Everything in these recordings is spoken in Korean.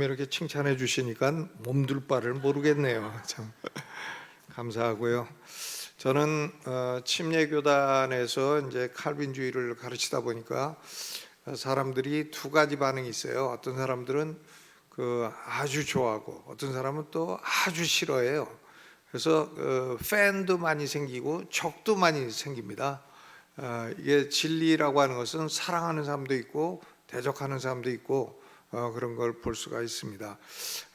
이렇게 칭찬해 주시니까 몸둘 바를 모르겠네요. 참 감사하고요. 저는 침례교단에서 이제 칼빈주의를 가르치다 보니까 사람들이 두 가지 반응이 있어요. 어떤 사람들은 아주 좋아하고 어떤 사람은 또 아주 싫어해요. 그래서 팬도 많이 생기고 적도 많이 생깁니다. 이게 진리라고 하는 것은 사랑하는 사람도 있고 대적하는 사람도 있고 그런 걸 볼 수가 있습니다.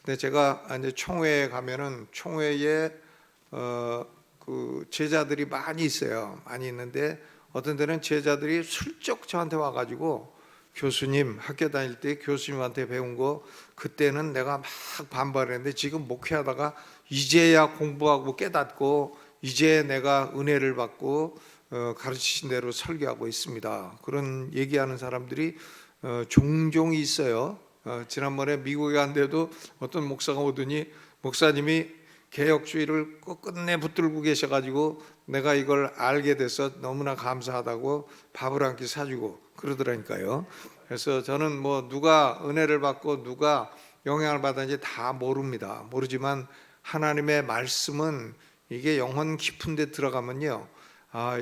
근데 제가 이제 총회에 가면은 총회에 그 제자들이 많이 있어요. 많이 있는데 어떤 데는 제자들이 슬쩍 저한테 와가지고 교수님, 학교 다닐 때 교수님한테 배운 거 그때는 내가 막 반발했는데 지금 목회하다가 이제야 공부하고 깨닫고 이제 내가 은혜를 받고 가르치신 대로 설교하고 있습니다. 그런 얘기하는 사람들이 종종 있어요. 지난번에 미국에 갔는데도 어떤 목사가 오더니 목사님이 개혁주의를 끝내 붙들고 계셔가지고 내가 이걸 알게 돼서 너무나 감사하다고 밥을 한 끼 사주고 그러더라니까요. 그래서 저는 뭐 누가 은혜를 받고 누가 영향을 받았는지 다 모릅니다. 모르지만 하나님의 말씀은 이게 영혼 깊은 데 들어가면요,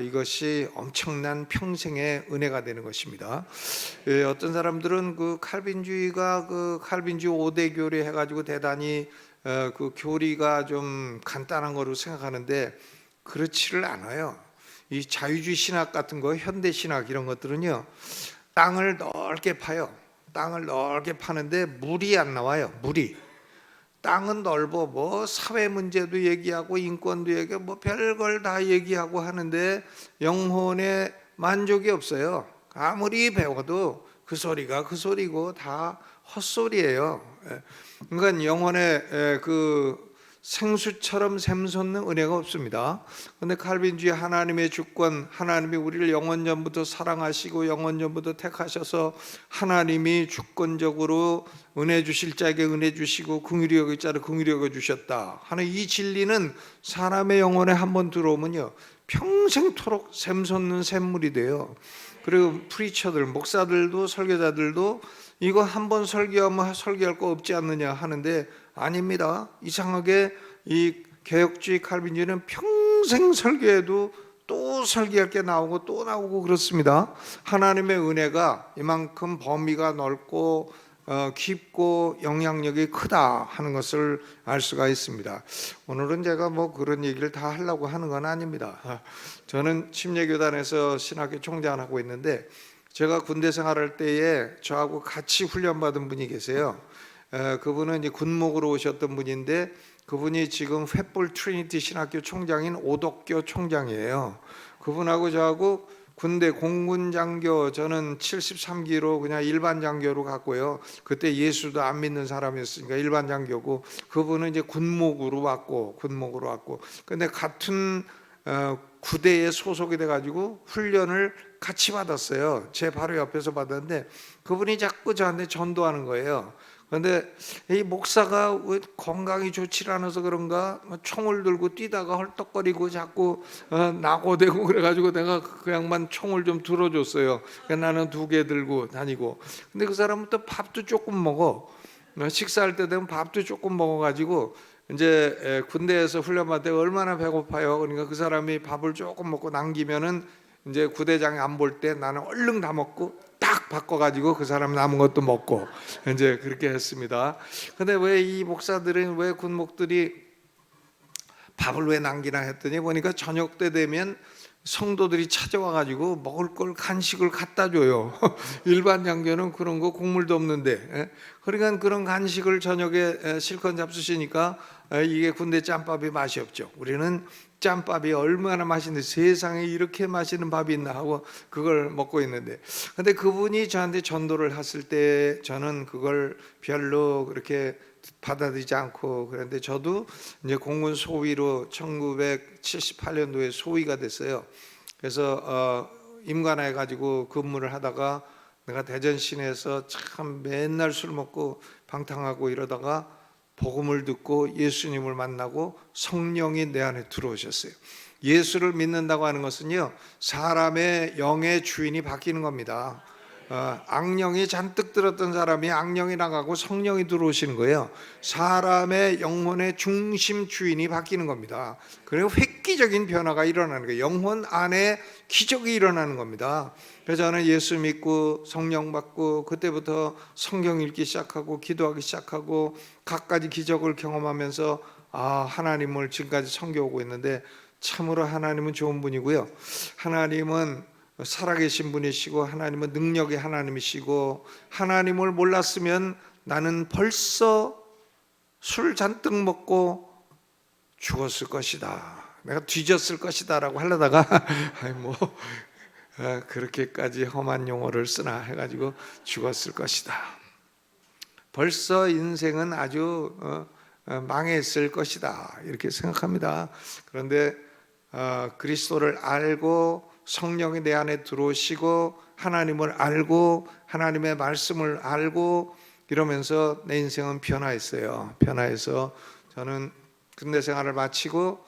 이것이 엄청난 평생의 은혜가 되는 것입니다. 어떤 사람들은 그 칼빈주의가 칼빈주의 5대 교리 해가지고 대단히 그 교리가 좀 간단한 거로 생각하는데 그렇지를 않아요. 이 자유주의 신학 같은 거, 현대 신학 이런 것들은요, 땅을 넓게 파요. 땅을 넓게 파는데 물이 안 나와요. 물이. 땅은 넓어 뭐 사회 문제도 얘기하고 인권도 얘기하고 뭐 별걸 다 얘기하고 하는데 영혼에 만족이 없어요. 아무리 배워도 그 소리가 그 소리고 다 헛소리예요. 그러니까 영혼에 생수처럼 샘솟는 은혜가 없습니다. 그런데 칼빈주의 하나님의 주권, 하나님이 우리를 영원전부터 사랑하시고 영원전부터 택하셔서 하나님이 주권적으로 은혜 주실 자에게 은혜 주시고 긍휼히 여길 자를 긍휼히 여겨 주셨다 하는 이 진리는 사람의 영혼에 한번 들어오면요, 평생토록 샘솟는 샘물이 돼요. 그리고 프리처들, 목사들도 설교자들도 이거 한번 설교하면 설교할 거 없지 않느냐 하는데 아닙니다. 이상하게 이 개혁주의 칼빈주의는 평생 설교해도 또 설교할 게 나오고 또 나오고 그렇습니다. 하나님의 은혜가 이만큼 범위가 넓고 깊고 영향력이 크다 하는 것을 알 수가 있습니다. 오늘은 제가 뭐 그런 얘기를 다 하려고 하는 건 아닙니다. 저는 침례교단에서 신학교 총장을 하고 있는데 제가 군대 생활할 때에 저하고 같이 훈련받은 분이 계세요. 그분은 이제 군목으로 오셨던 분인데 그분이 지금 횃불 트리니티 신학교 총장인 오덕교 총장이에요. 그분하고 저하고 군대 공군 장교, 저는 73기로 그냥 일반 장교로 갔고요. 그때 예수도 안 믿는 사람이었으니까 일반 장교고 그분은 이제 군목으로 왔고. 근데 같은 구대에 소속이 돼가지고 훈련을 같이 받았어요. 제 바로 옆에서 받았는데 그분이 자꾸 저한테 전도하는 거예요. 그런데 이 목사가 왜 건강이 좋지 않아서 그런가 총을 들고 뛰다가 헐떡거리고 자꾸 낙오되고 그래가지고 내가 그 양반 총을 좀 들어줬어요. 나는 2개 들고 다니고. 근데 그 사람은 또 밥도 조금 먹어. 식사할 때 되면 밥도 조금 먹어가지고 이제 군대에서 훈련받을 때 얼마나 배고파요. 그러니까 그 사람이 밥을 조금 먹고 남기면은 이제 구대장이 안 볼 때 나는 얼른 다 먹고 딱 바꿔가지고 그 사람 남은 것도 먹고 이제 그렇게 했습니다. 근데 왜 이 목사들은, 왜 군목들이 밥을 왜 남기나 했더니 보니까 저녁 때 되면 성도들이 찾아와가지고 먹을 걸 간식을 갖다 줘요. 일반 장교는 그런 거 국물도 없는데. 그러니까 그런 간식을 저녁에 실컷 잡수시니까 이게 군대 짬밥이 맛이 없죠. 우리는 짬밥이 얼마나 맛있는데 세상에 이렇게 맛있는 밥이 있나 하고 그걸 먹고 있는데, 근데 그분이 저한테 전도를 했을 때 저는 그걸 별로 그렇게 받아들이지 않고, 그런데 저도 이제 공군 소위로 1978년도에 소위가 됐어요. 그래서 임관해 가지고 근무를 하다가 내가 대전 시내에서 참 맨날 술 먹고 방탕하고 이러다가 복음을 듣고 예수님을 만나고 성령이 내 안에 들어오셨어요. 예수를 믿는다고 하는 것은요, 사람의 영의 주인이 바뀌는 겁니다. 악령이 잔뜩 들었던 사람이 악령이 나가고 성령이 들어오시는 거예요. 사람의 영혼의 중심 주인이 바뀌는 겁니다. 그리고 획기적인 변화가 일어나는 거예요. 영혼 안에 기적이 일어나는 겁니다. 그래서 저는 예수 믿고 성령 받고 그때부터 성경 읽기 시작하고 기도하기 시작하고 갖가지 기적을 경험하면서 하나님을 지금까지 섬겨오고 있는데, 참으로 하나님은 좋은 분이고요. 하나님은 살아계신 분이시고 하나님은 능력의 하나님이시고, 하나님을 몰랐으면 나는 벌써 술 잔뜩 먹고 죽었을 것이다, 내가 뒤졌을 것이다 라고 하려다가 그렇게까지 험한 용어를 쓰나 해가지고 죽었을 것이다. 벌써 인생은 아주 망했을 것이다 이렇게 생각합니다. 그런데 그리스도를 알고 성령이 내 안에 들어오시고 하나님을 알고 하나님의 말씀을 알고 이러면서 내 인생은 변화했어요. 변화해서 저는 군대 생활을 마치고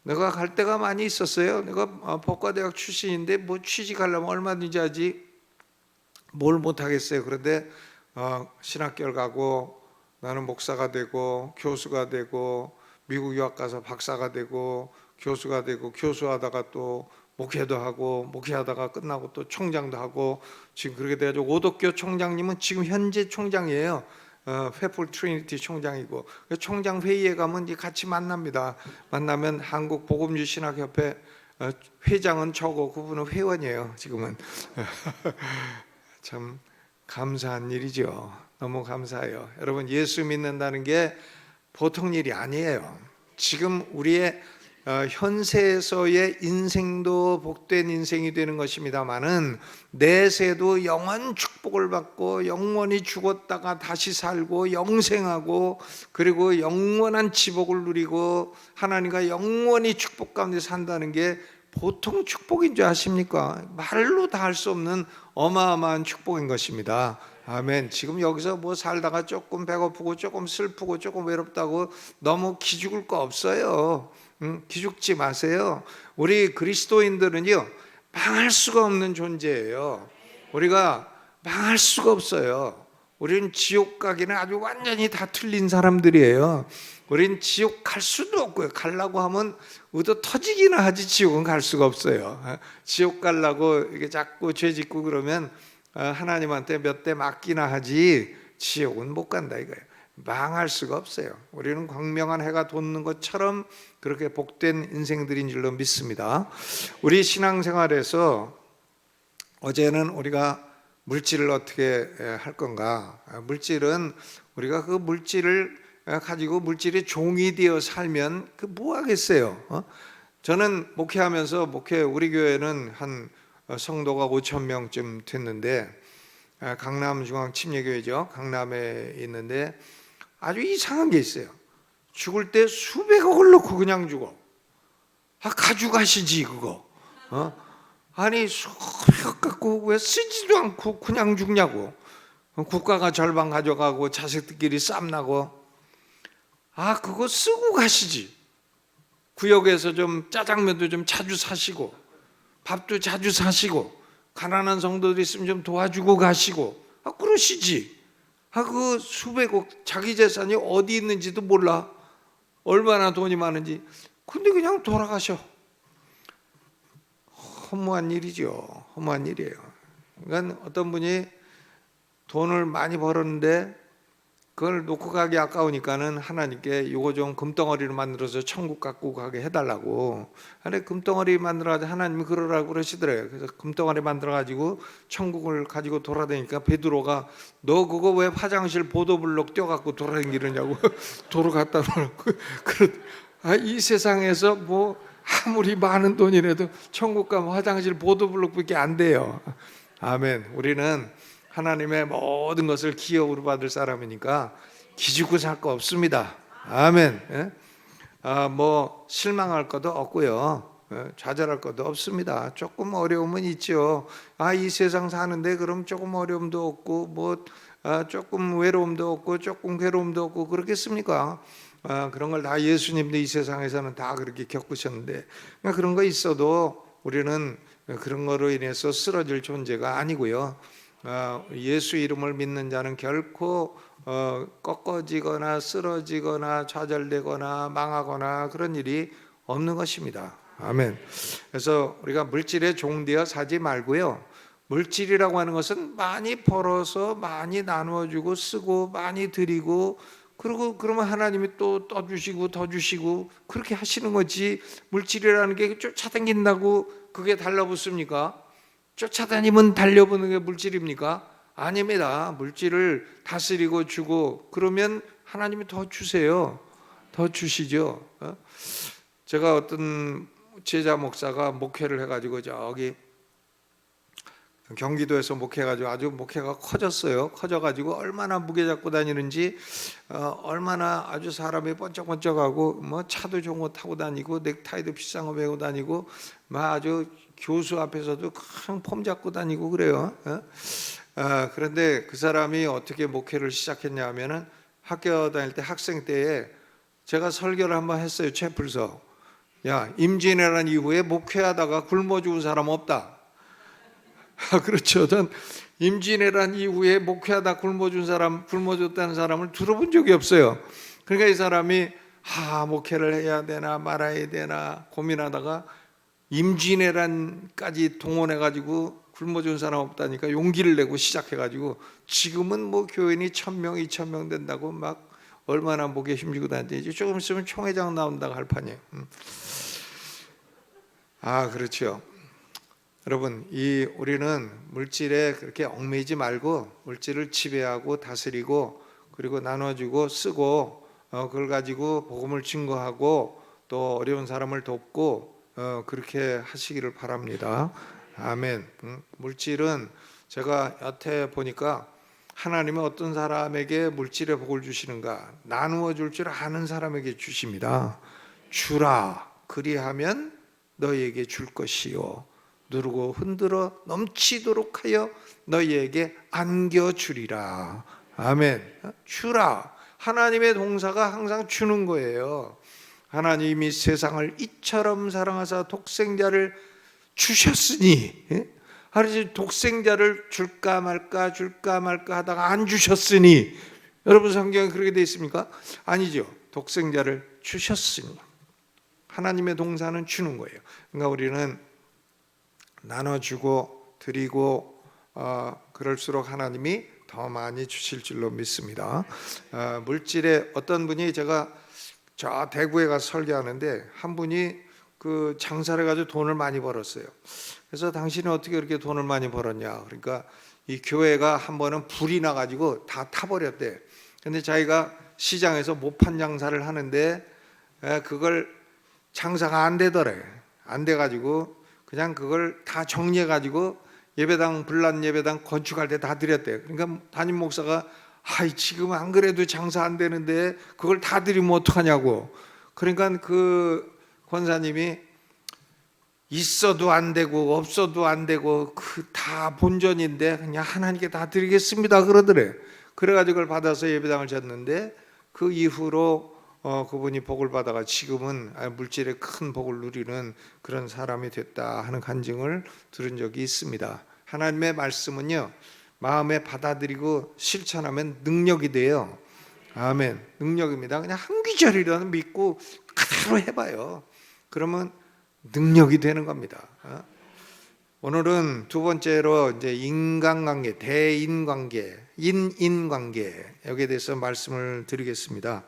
내가 갈 데가 많이 있었어요. 내가 법과대학 출신인데 뭐 취직하려면 얼마든지 하지 뭘 못하겠어요. 그런데 신학교를 가고 나는 목사가 되고 교수가 되고 미국 유학 가서 박사가 되고 교수가 되고 교수하다가 또 목회도 하고 목회하다가 끝나고 또 총장도 하고 지금 그렇게 돼가지고 오덕교 총장님은 지금 현재 총장이에요. 페플 트리니티 총장이고, 총장 회의에 가면 이제 같이 만납니다. 만나면 한국 복음주 신학협회 회장은 저고 그분은 회원이에요. 지금은 참 감사한 일이죠. 너무 감사해요. 여러분, 예수 믿는다는 게 보통 일이 아니에요. 지금 우리의 현세에서의 인생도 복된 인생이 되는 것입니다마는 내세도 영원 축복을 받고 영원히 죽었다가 다시 살고 영생하고 그리고 영원한 지복을 누리고 하나님과 영원히 축복 가운데 산다는 게 보통 축복인 줄 아십니까? 말로 다 할 수 없는 어마어마한 축복인 것입니다. 아멘. 지금 여기서 뭐 살다가 조금 배고프고 조금 슬프고 조금 외롭다고 너무 기죽을 거 없어요. 기죽지 마세요. 우리 그리스도인들은요, 망할 수가 없는 존재예요. 우리가 망할 수가 없어요. 우리는 지옥 가기는 아주 완전히 다 틀린 사람들이에요. 우리는 지옥 갈 수도 없고요. 가려고 하면 의도 터지기나 하지 지옥은 갈 수가 없어요. 지옥 가려고 이렇게 자꾸 죄 짓고 그러면 하나님한테 몇 대 맞기나 하지 지옥은 못 간다 이거예요. 망할 수가 없어요. 우리는 광명한 해가 돋는 것처럼 그렇게 복된 인생들인 줄로 믿습니다. 우리 신앙생활에서 어제는 우리가 물질을 어떻게 할 건가, 물질은 우리가 그 물질을 가지고 물질의 종이 되어 살면 그 뭐 하겠어요? 저는 목회하면서 우리 교회는 한 성도가 5,000명쯤 됐는데, 강남중앙침례교회죠. 강남에 있는데 아주 이상한 게 있어요. 죽을 때 수백억을 넣고 그냥 죽어. 가져가시지 그거. 아니 수백억 갖고 왜 쓰지도 않고 그냥 죽냐고. 국가가 절반 가져가고 자식들끼리 쌈나고. 그거 쓰고 가시지. 구역에서 좀 짜장면도 좀 자주 사시고 밥도 자주 사시고 가난한 성도들 있으면 좀 도와주고 가시고 그러시지. 그 수백억 자기 재산이 어디 있는지도 몰라. 얼마나 돈이 많은지. 근데 그냥 돌아가셔. 허무한 일이죠. 허무한 일이에요. 그러니까 어떤 분이 돈을 많이 벌었는데 그걸 놓고 가기 아까우니까는 하나님께 요거 좀 금덩어리를 만들어서 천국 갖고 가게 해달라고. 아니 금덩어리 만들어가지고 하나님이 그러라고 그러시더래요. 그래서 금덩어리 만들어가지고 천국을 가지고 돌아다니니까 베드로가 너 그거 왜 화장실 보도블록 떼어갖고 돌아다니느냐고 도로 갖다 놓고. 이 세상에서 뭐 아무리 많은 돈이라도 천국 가면 화장실 보도블록밖에 안 돼요. 아멘. 우리는 하나님의 모든 것을 기업으로 받을 사람이니까 기죽고 살 거 없습니다. 아멘. 뭐 실망할 것도 없고요. 좌절할 것도 없습니다. 조금 어려움은 있죠. 이 세상 사는데 그럼 조금 어려움도 없고 뭐 조금 외로움도 없고 조금 괴로움도 없고 그렇겠습니까? 그런 걸 다 예수님도 이 세상에서는 다 그렇게 겪으셨는데, 그런 거 있어도 우리는 그런 거로 인해서 쓰러질 존재가 아니고요. 예수 이름을 믿는 자는 결코 꺾어지거나 쓰러지거나 좌절되거나 망하거나 그런 일이 없는 것입니다. 아멘. 그래서 우리가 물질에 종되어 사지 말고요. 물질이라고 하는 것은 많이 벌어서 많이 나누어주고 쓰고 많이 드리고, 그리고 그러면 하나님이 또 떠주시고 더 주시고 그렇게 하시는 거지, 물질이라는 게 쫓아다닌다고 그게 달라붙습니까? 쫓아다니면 달려보는 게 물질입니까? 아닙니다. 물질을 다스리고 주고 그러면 하나님이 더 주세요. 더 주시죠. 제가 어떤 제자 목사가 목회를 해가지고 저기 경기도에서 목회해가지고 아주 목회가 커졌어요. 커져가지고 얼마나 무게 잡고 다니는지, 얼마나 아주 사람이 번쩍번쩍하고 뭐 차도 좋은 거 타고 다니고 넥타이도 비싼 거 메고 다니고 막 아주 교수 앞에서도 큰 폼 잡고 다니고 그래요. 그런데 그 사람이 어떻게 목회를 시작했냐 하면은 학교 다닐 때 학생 때에 제가 설교를 한번 했어요. 채플서. 야, 임진왜란 이후에 목회하다가 굶어 죽은 사람 없다. 그렇죠. 전 임진왜란 이후에 목회하다 굶어 죽었다는 사람을 들어본 적이 없어요. 그러니까 이 사람이 목회를 해야 되나 말아야 되나 고민하다가 임진왜란까지 동원해가지고 굶어 죽은 사람 없다니까 용기를 내고 시작해가지고 지금은 뭐 교인이 1,000명, 2,000명 된다고 막 얼마나 목에 힘주고 다니지. 조금 있으면 총회장 나온다고 할 판이에요. 그렇죠. 여러분, 우리는 물질에 그렇게 얽매이지 말고 물질을 지배하고 다스리고 그리고 나눠주고 쓰고 그걸 가지고 복음을 증거하고 또 어려운 사람을 돕고 그렇게 하시기를 바랍니다. 아멘. 물질은 제가 여태 보니까 하나님은 어떤 사람에게 물질의 복을 주시는가? 나누어 줄 줄 아는 사람에게 주십니다. 주라, 그리하면 너희에게 줄 것이요 누르고 흔들어 넘치도록 하여 너희에게 안겨주리라. 아멘. 주라. 하나님의 동사가 항상 주는 거예요. 하나님이 세상을 이처럼 사랑하사 독생자를 주셨으니, 독생자를 줄까 말까 하다가 안 주셨으니, 여러분 성경에 그렇게 되어 있습니까? 아니죠. 독생자를 주셨으니. 하나님의 동사는 주는 거예요. 그러니까 우리는 나눠주고 드리고 그럴수록 하나님이 더 많이 주실 줄로 믿습니다. 물질에 어떤 분이, 제가 저 대구에 가서 설교하는데 한 분이 그 장사를 해가지고 돈을 많이 벌었어요. 그래서 당신은 어떻게 그렇게 돈을 많이 벌었냐? 그러니까 이 교회가 한 번은 불이 나가지고 다 타버렸대. 근데 자기가 시장에서 모판 장사를 하는데 그걸 장사가 안 되더래. 안 돼가지고 그냥 그걸 다 정리해가지고 예배당, 불난 예배당 건축할 때 다 드렸대요. 그러니까 담임 목사가 지금 안 그래도 장사 안 되는데 그걸 다 드리면 어떡하냐고. 그러니까 그 권사님이 있어도 안 되고 없어도 안 되고 그 다 본전인데 그냥 하나님께 다 드리겠습니다 그러더래. 그래가지고 그걸 받아서 예배당을 졌는데 그 이후로 그분이 복을 받아가 지금은 물질의 큰 복을 누리는 그런 사람이 됐다 하는 간증을 들은 적이 있습니다. 하나님의 말씀은요, 마음에 받아들이고 실천하면 능력이 돼요. 아멘. 능력입니다. 그냥 한 귀절이라도 믿고 그대로 해봐요. 그러면 능력이 되는 겁니다. 오늘은 두 번째로 이제 인간관계, 대인관계, 인인관계, 여기에 대해서 말씀을 드리겠습니다.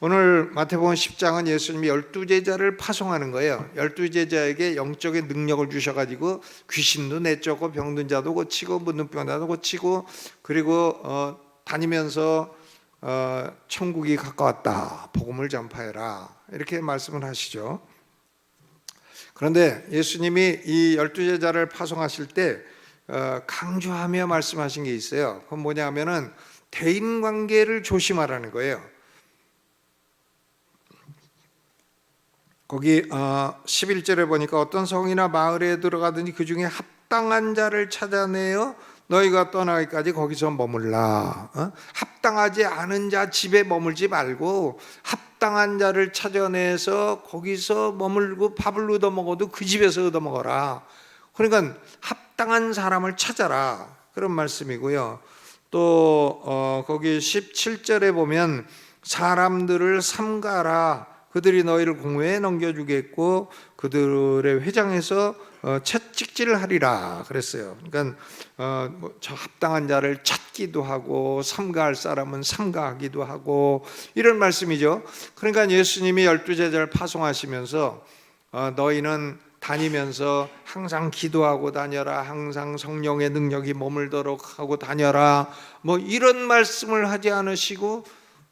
오늘 마태복음 10장은 예수님이 12제자를 파송하는 거예요. 12제자에게 영적인 능력을 주셔가지고 귀신도 내쫓고 병든 자도 고치고 묻는 병자도 고치고, 그리고 다니면서 천국이 가까웠다, 복음을 전파해라, 이렇게 말씀을 하시죠. 그런데 예수님이 이 12제자를 파송하실 때 강조하며 말씀하신 게 있어요. 그건 뭐냐면은 대인관계를 조심하라는 거예요. 거기 11절에 보니까 어떤 성이나 마을에 들어가더니 그 중에 합당한 자를 찾아내어 너희가 떠나기까지 거기서 머물라. 합당하지 않은 자 집에 머물지 말고 합당한 자를 찾아내서 거기서 머물고 밥을 얻어 먹어도 그 집에서 얻어 먹어라. 그러니까 합당한 사람을 찾아라. 그런 말씀이고요. 또 거기 17절에 보면 사람들을 삼가라. 그들이 너희를 공회에 넘겨주겠고 그들의 회장에서 채찍질을 하리라 그랬어요. 그러니까 저 합당한 자를 찾기도 하고 삼가할 사람은 삼가하기도 하고 이런 말씀이죠. 그러니까 예수님이 12제자를 파송하시면서 너희는 다니면서 항상 기도하고 다녀라, 항상 성령의 능력이 머물도록 하고 다녀라, 뭐 이런 말씀을 하지 않으시고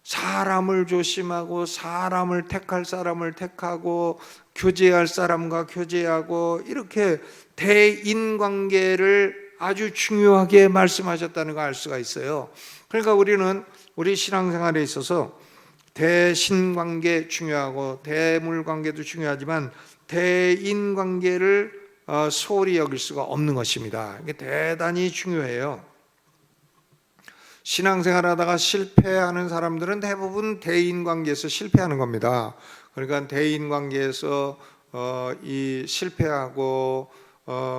사람을 조심하고 사람을 택할 사람을 택하고 교제할 사람과 교제하고 이렇게 대인관계를 아주 중요하게 말씀하셨다는 걸 알 수가 있어요. 그러니까 우리는 우리 신앙생활에 있어서 대신관계 중요하고 대물관계도 중요하지만 대인관계를 소홀히 여길 수가 없는 것입니다. 이게 대단히 중요해요. 신앙생활 하다가 실패하는 사람들은 대부분 대인관계에서 실패하는 겁니다. 그러니까 대인관계에서 이 실패하고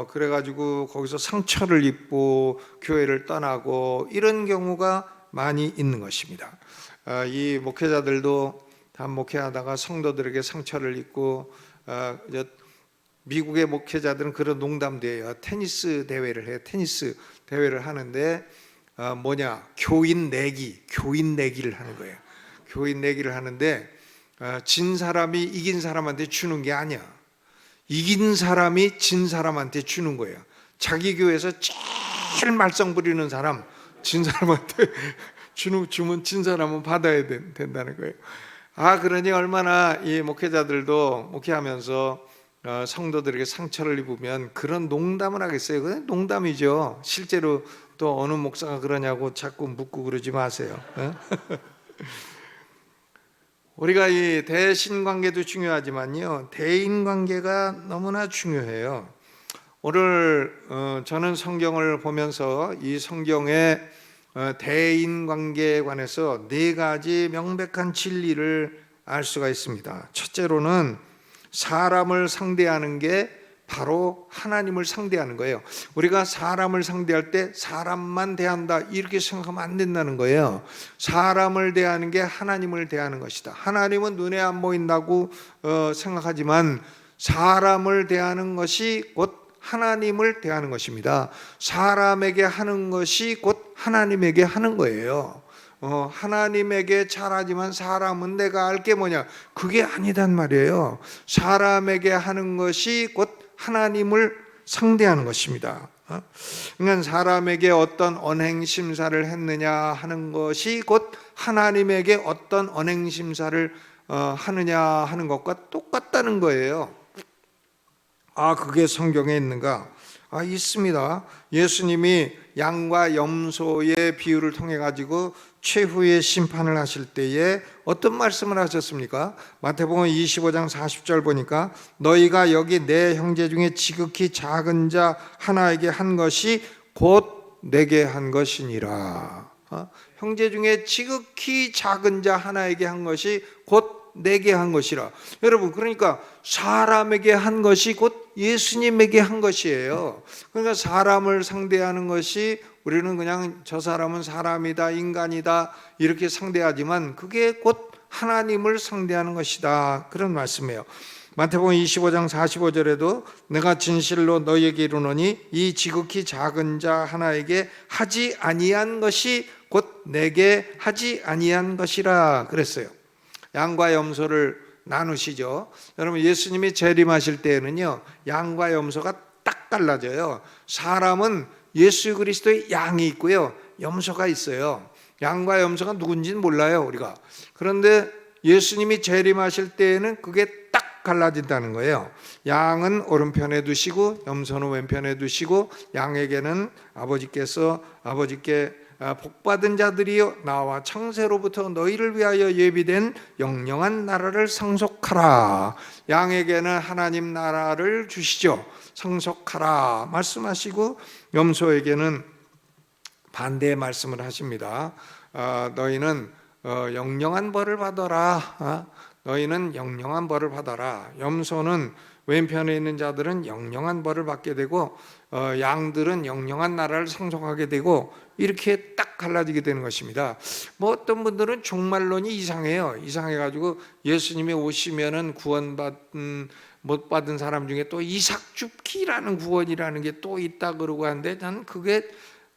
그래가지고 거기서 상처를 입고 교회를 떠나고 이런 경우가 많이 있는 것입니다. 이 목회자들도 다 목회하다가 성도들에게 상처를 입고 미국의 목회자들은 그런 농담도 해요. 테니스 대회를 해요. 테니스 대회를 하는데 교인 내기를 하는 거예요. 교인 내기를 하는데 진 사람이 이긴 사람한테 주는 게 아니야. 이긴 사람이 진 사람한테 주는 거예요. 자기 교회에서 제일 말썽 부리는 사람, 진 사람한테 주면 진 사람은 받아야 된다는 거예요. 그러니 얼마나 이 목회자들도 목회하면서 성도들에게 상처를 입으면 그런 농담을 하겠어요. 그건 농담이죠. 실제로 또 어느 목사가 그러냐고 자꾸 묻고 그러지 마세요. 우리가 이 대신관계도 중요하지만요, 대인관계가 너무나 중요해요. 오늘 저는 성경을 보면서 이 성경의 대인관계에 관해서 4가지 명백한 진리를 알 수가 있습니다. 첫째로는 사람을 상대하는 게 바로 하나님을 상대하는 거예요. 우리가 사람을 상대할 때 사람만 대한다 이렇게 생각하면 안 된다는 거예요. 사람을 대하는 게 하나님을 대하는 것이다. 하나님은 눈에 안 보인다고 생각하지만 사람을 대하는 것이 곧 하나님을 대하는 것입니다. 사람에게 하는 것이 곧 하나님에게 하는 거예요. 하나님에게 잘하지만 사람은 내가 알 게 뭐냐, 그게 아니단 말이에요. 사람에게 하는 것이 곧 하나님을 상대하는 것입니다. 그러니까 사람에게 어떤 언행심사를 했느냐 하는 것이 곧 하나님에게 어떤 언행심사를 하느냐 하는 것과 똑같다는 거예요. 그게 성경에 있는가? 있습니다. 예수님이 양과 염소의 비유를 통해 가지고 최후의 심판을 하실 때에 어떤 말씀을 하셨습니까? 마태복음 25장 40절 보니까 너희가 여기 내 형제 중에 지극히 작은 자 하나에게 한 것이 곧 내게 한 것이니라. 형제 중에 지극히 작은 자 하나에게 한 것이 곧 내게 한 것이라. 여러분, 그러니까 사람에게 한 것이 곧 예수님에게 한 것이에요. 그러니까 사람을 상대하는 것이 우리는 그냥 저 사람은 사람이다, 인간이다 이렇게 상대하지만 그게 곧 하나님을 상대하는 것이다, 그런 말씀이에요. 마태복음 25장 45절에도 내가 진실로 너희에게 이르노니 이 지극히 작은 자 하나에게 하지 아니한 것이 곧 내게 하지 아니한 것이라 그랬어요. 양과 염소를 나누시죠. 여러분, 예수님이 재림하실 때에는요, 양과 염소가 딱 갈라져요. 사람은 예수 그리스도의 양이 있고요, 염소가 있어요. 양과 염소가 누군지는 몰라요, 우리가. 그런데 예수님이 재림하실 때에는 그게 딱 갈라진다는 거예요. 양은 오른편에 두시고 염소는 왼편에 두시고, 양에게는 아버지께 복받은 자들이여 나와 창세로부터 너희를 위하여 예비된 영영한 나라를 상속하라. 양에게는 하나님 나라를 주시죠. 상속하라 말씀하시고, 염소에게는 반대의 말씀을 하십니다. 너희는 영영한 벌을 받아라. 너희는 영영한 벌을 받아라. 염소는 왼편에 있는 자들은 영영한 벌을 받게 되고 양들은 영영한 나라를 상속하게 되고 이렇게 딱 갈라지게 되는 것입니다. 뭐 어떤 분들은 종말론이 이상해요. 이상해가지고 예수님이 오시면은 구원받은 못 받은 사람 중에 또 이삭줍기라는 구원이라는 게 또 있다 그러고 하는데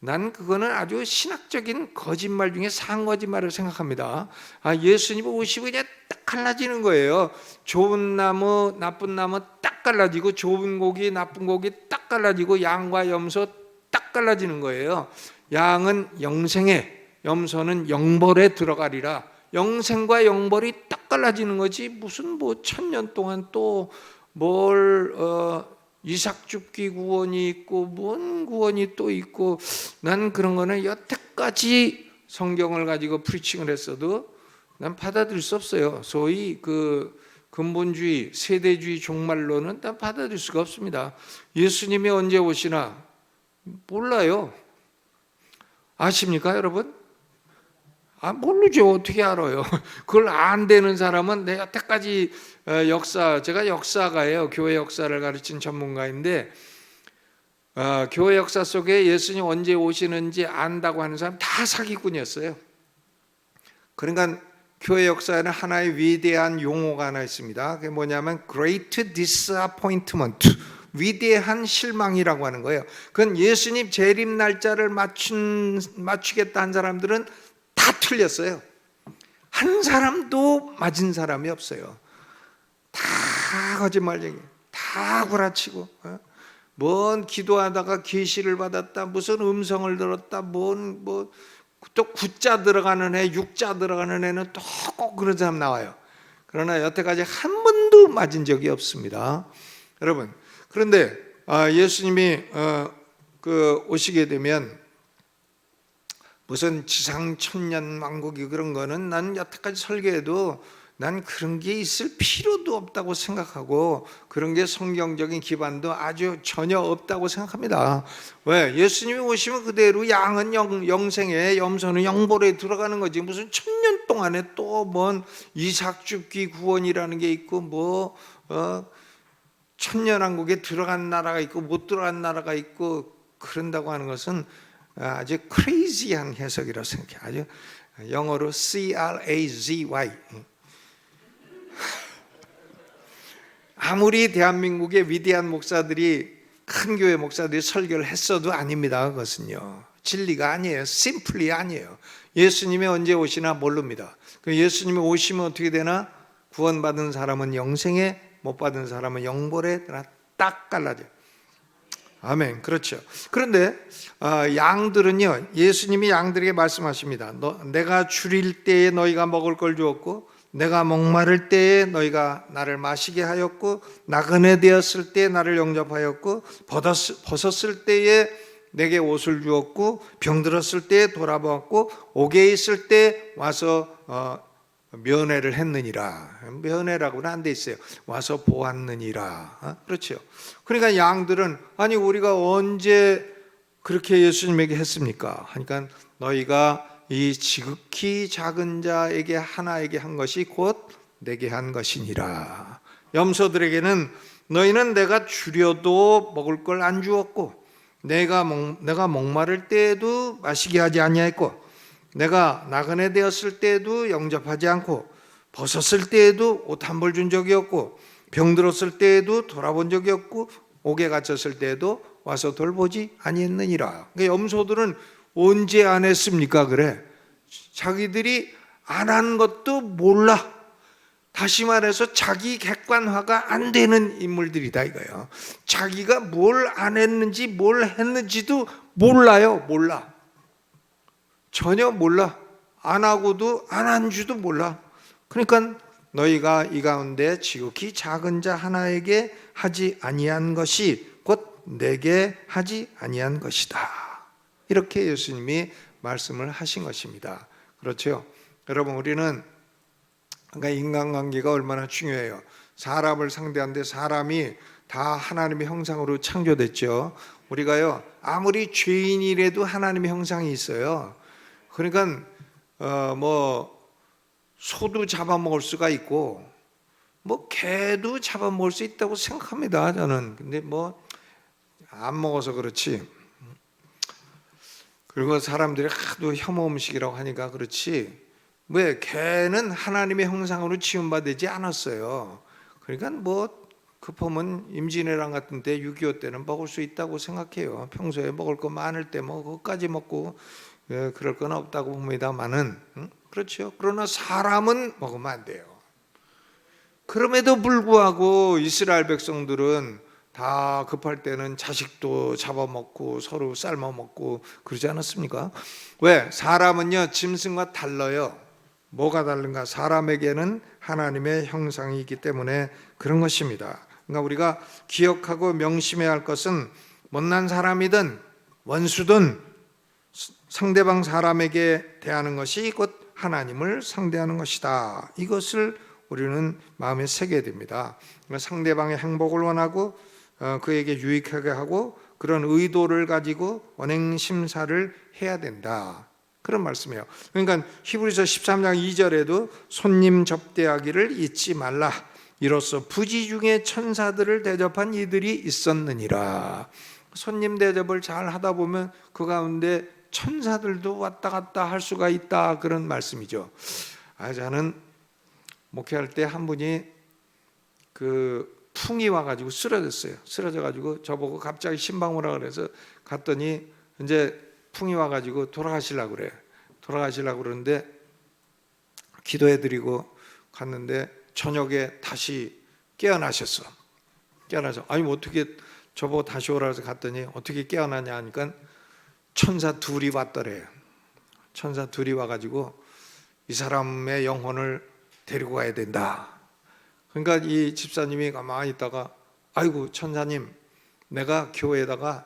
난 그거는 아주 신학적인 거짓말 중에 상거짓말을 생각합니다. 예수님이 오시고 그냥 딱 갈라지는 거예요. 좋은 나무, 나쁜 나무 딱 갈라지고 좋은 고기, 나쁜 고기 딱 갈라지고 양과 염소 딱 갈라지는 거예요. 양은 영생에, 염소는 영벌에 들어가리라. 영생과 영벌이 딱 갈라지는 거지 무슨 뭐 1000년 동안 또 뭘 이삭줍기 구원이 있고 뭔 구원이 또 있고 난 그런 거는 여태까지 성경을 가지고 프리칭을 했어도 난 받아들일 수 없어요. 소위 그 근본주의, 세대주의 종말론은 난 받아들일 수가 없습니다. 예수님이 언제 오시나 몰라요. 아십니까 여러분? 모르죠. 어떻게 알아요? 그걸 안 되는 사람은 내가 여태까지 제가 역사가예요. 교회 역사를 가르친 전문가인데 교회 역사 속에 예수님 언제 오시는지 안다고 하는 사람 다 사기꾼이었어요. 그러니까 교회 역사에는 하나의 위대한 용어가 하나 있습니다. 그게 뭐냐면 Great Disappointment, 위대한 실망이라고 하는 거예요. 그건 예수님 재림 날짜를 맞추겠다 한 사람들은 다 틀렸어요. 한 사람도 맞은 사람이 없어요. 다 거짓말쟁이, 다 구라치고 뭔 기도하다가 계시를 받았다, 무슨 음성을 들었다, 또 구자 들어가는 애, 육자 들어가는 애는 또 꼭 그런 사람 나와요. 그러나 여태까지 한 번도 맞은 적이 없습니다. 여러분, 그런데 예수님이 오시게 되면 무슨 지상 천년왕국이 그런 거는 난 여태까지 설교해도 난 그런 게 있을 필요도 없다고 생각하고 그런 게 성경적인 기반도 아주 전혀 없다고 생각합니다. 왜? 예수님이 오시면 그대로 양은 영생에, 염소는 영벌에 들어가는 거지. 무슨 1000년 동안에 또 뭔 이삭줍기 구원이라는 게 있고 천년왕국에 들어간 나라가 있고 못 들어간 나라가 있고 그런다고 하는 것은 아주 크레이지한 해석이라고 생각해요. 아주 영어로 CRAZY. 아무리 대한민국의 위대한 목사들이 큰 교회 목사들이 설교를 했어도 아닙니다. 그것은요 진리가 아니에요. 심플리 아니에요. 예수님이 언제 오시나 모릅니다. 예수님이 오시면 어떻게 되나? 구원받은 사람은 영생에, 못 받은 사람은 영벌에 딱 갈라져요. 아멘. 그렇죠. 그런데 양들은요, 예수님이 양들에게 말씀하십니다. 내가 줄일 때에 너희가 먹을 걸 주었고 내가 목마를 때에 너희가 나를 마시게 하였고 나그네 되었을 때에 나를 영접하였고 벗었을 때에 내게 옷을 주었고 병들었을 때에 돌아보았고 옥에 있을 때 와서 면회를 했느니라. 면회라고는 안 돼 있어요. 와서 보았느니라. 그렇죠. 그러니까 양들은 아니 우리가 언제 그렇게 예수님에게 했습니까? 하니까 너희가 이 지극히 작은 자에게 하나에게 한 것이 곧 내게 한 것이니라. 염소들에게는 너희는 내가 주려도 먹을 걸 안 주었고 내가 목마를 때에도 마시게 하지 아니하였고 내가 나그네 되었을 때에도 영접하지 않고 벗었을 때에도 옷 한 벌 준 적이 없고 병들었을 때에도 돌아본 적이 없고 옥에 갇혔을 때에도 와서 돌보지 아니했느니라. 그러니까 염소들은 언제 안 했습니까? 그래. 자기들이 안 한 것도 몰라. 다시 말해서 자기 객관화가 안 되는 인물들이다 이거예요. 자기가 뭘 안 했는지 뭘 했는지도 몰라요. 몰라. 전혀 몰라. 안 하고도 안 한 줄도 몰라. 그러니까 너희가 이 가운데 지극히 작은 자 하나에게 하지 아니한 것이 곧 내게 하지 아니한 것이다. 이렇게 예수님이 말씀을 하신 것입니다. 그렇죠? 여러분 우리는 그러니까 인간관계가 얼마나 중요해요. 사람을 상대하는데 사람이 다 하나님의 형상으로 창조됐죠. 우리가요 아무리 죄인이라도 하나님의 형상이 있어요. 그러니까 소도 잡아먹을 수가 있고 뭐 개도 잡아먹을 수 있다고 생각합니다, 저는. 근데 뭐 안 먹어서 그렇지. 그리고 사람들이 하도 혐오 음식이라고 하니까 그렇지, 왜 개는 하나님의 형상으로 지음받지 않았어요. 그러니까 뭐 급하면 임진왜란 같은 때 6.25 때는 먹을 수 있다고 생각해요. 평소에 먹을 거 많을 때 뭐 그것까지 먹고 그럴 건 없다고 봅니다만은, 그렇죠. 그러나 사람은 먹으면 안 돼요. 그럼에도 불구하고 이스라엘 백성들은 다 급할 때는 자식도 잡아먹고 서로 삶아먹고 그러지 않았습니까? 왜? 사람은요 짐승과 달라요. 뭐가 다른가? 사람에게는 하나님의 형상이 있기 때문에 그런 것입니다. 그러니까 우리가 기억하고 명심해야 할 것은, 못난 사람이든 원수든 상대방 사람에게 대하는 것이 곧 하나님을 상대하는 것이다. 이것을 우리는 마음에 새겨야 됩니다. 상대방의 행복을 원하고 그에게 유익하게 하고 그런 의도를 가지고 언행 심사를 해야 된다, 그런 말씀이에요. 그러니까 히브리서 13장 2절에도 손님 접대하기를 잊지 말라. 이로써 부지 중에 천사들을 대접한 이들이 있었느니라. 손님 대접을 잘 하다 보면 그 가운데 천사들도 왔다 갔다 할 수가 있다, 그런 말씀이죠. 저는 목회할 때 한 분이 그 풍이 와가지고 쓰러졌어요. 쓰러져가지고 저보고 갑자기 신방 오라 그래서 갔더니 이제 풍이 와가지고 돌아가시려고 그래. 돌아가시려고 그러는데 기도해드리고 갔는데 저녁에 다시 깨어나셨어. 깨어나서 아니 뭐 어떻게 저보고 다시 오라 해서 갔더니 어떻게 깨어나냐 하니까 천사 둘이 왔더래. 천사 둘이 와가지고 이 사람의 영혼을 데리고 가야 된다. 그러니까 이 집사님이 가만히 있다가, 아이고 천사님, 내가 교회에다가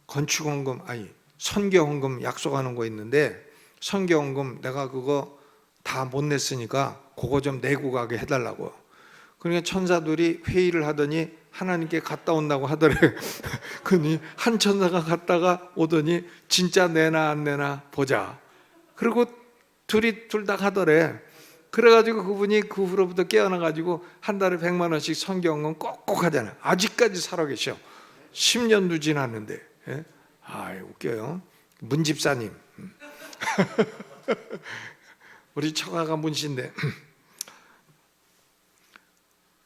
건축헌금 선교헌금 약속하는 거 있는데 선교헌금 내가 그거 다 못 냈으니까 그거 좀 내고 가게 해달라고. 그러니까 천사들이 회의를 하더니 하나님께 갔다 온다고 하더래. 그러니 한 천사가 갔다가 오더니 진짜 내나 안 내나 보자. 그리고 둘 다 가더래. 그래가지고 그분이 그 후로부터 깨어나가지고 한 달에 100만 원씩 선교헌금 꼭꼭 하잖아요. 아직까지 살아계셔. 10년도 지났는데. 예? 웃겨요. 문 집사님. 우리 처가가 문신데.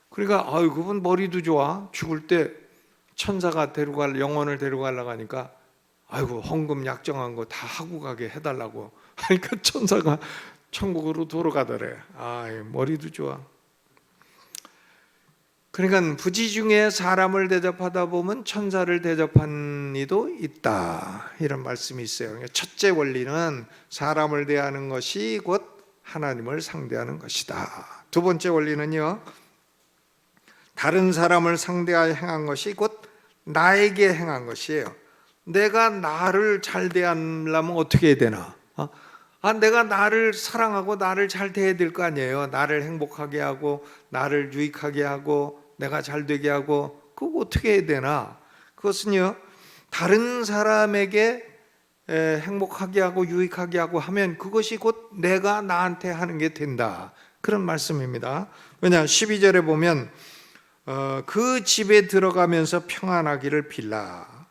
그러니까 그분 머리도 좋아. 죽을 때 천사가 영혼을 데려가려고 하니까 아이고 헌금 약정한 거 다 하고 가게 해달라고 하니까 천사가 천국으로 돌아가더래. 머리도 좋아. 그러니까 부지 중에 사람을 대접하다 보면 천사를 대접한 이도 있다, 이런 말씀이 있어요. 그러니까 첫째 원리는 사람을 대하는 것이 곧 하나님을 상대하는 것이다. 두 번째 원리는요, 다른 사람을 상대하여 행한 것이 곧 나에게 행한 것이에요. 내가 나를 잘 대하려면 어떻게 해야 되나? 내가 나를 사랑하고 나를 잘 대해야 될 거 아니에요. 나를 행복하게 하고 나를 유익하게 하고 내가 잘 되게 하고, 그거 어떻게 해야 되나? 그것은요, 다른 사람에게 행복하게 하고 유익하게 하고 하면 그것이 곧 내가 나한테 하는 게 된다, 그런 말씀입니다. 왜냐 12절에 보면 그 집에 들어가면서 평안하기를 빌라.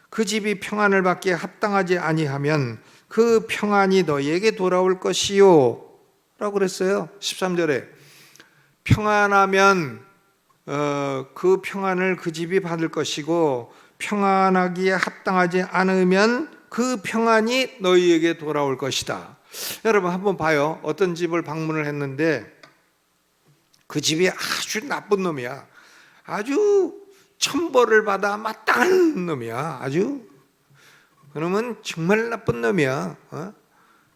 그 집이 평안을 받기에 합당하지 아니하면 그 평안이 너희에게 돌아올 것이요 라고 그랬어요. 13절에 평안하면 그 평안을 그 집이 받을 것이고, 평안하기에 합당하지 않으면 그 평안이 너희에게 돌아올 것이다. 여러분 한번 봐요. 어떤 집을 방문을 했는데 그 집이 아주 나쁜 놈이야. 아주 천벌을 받아 마땅한 놈이야. 아주. 그러면 정말 나쁜 놈이야.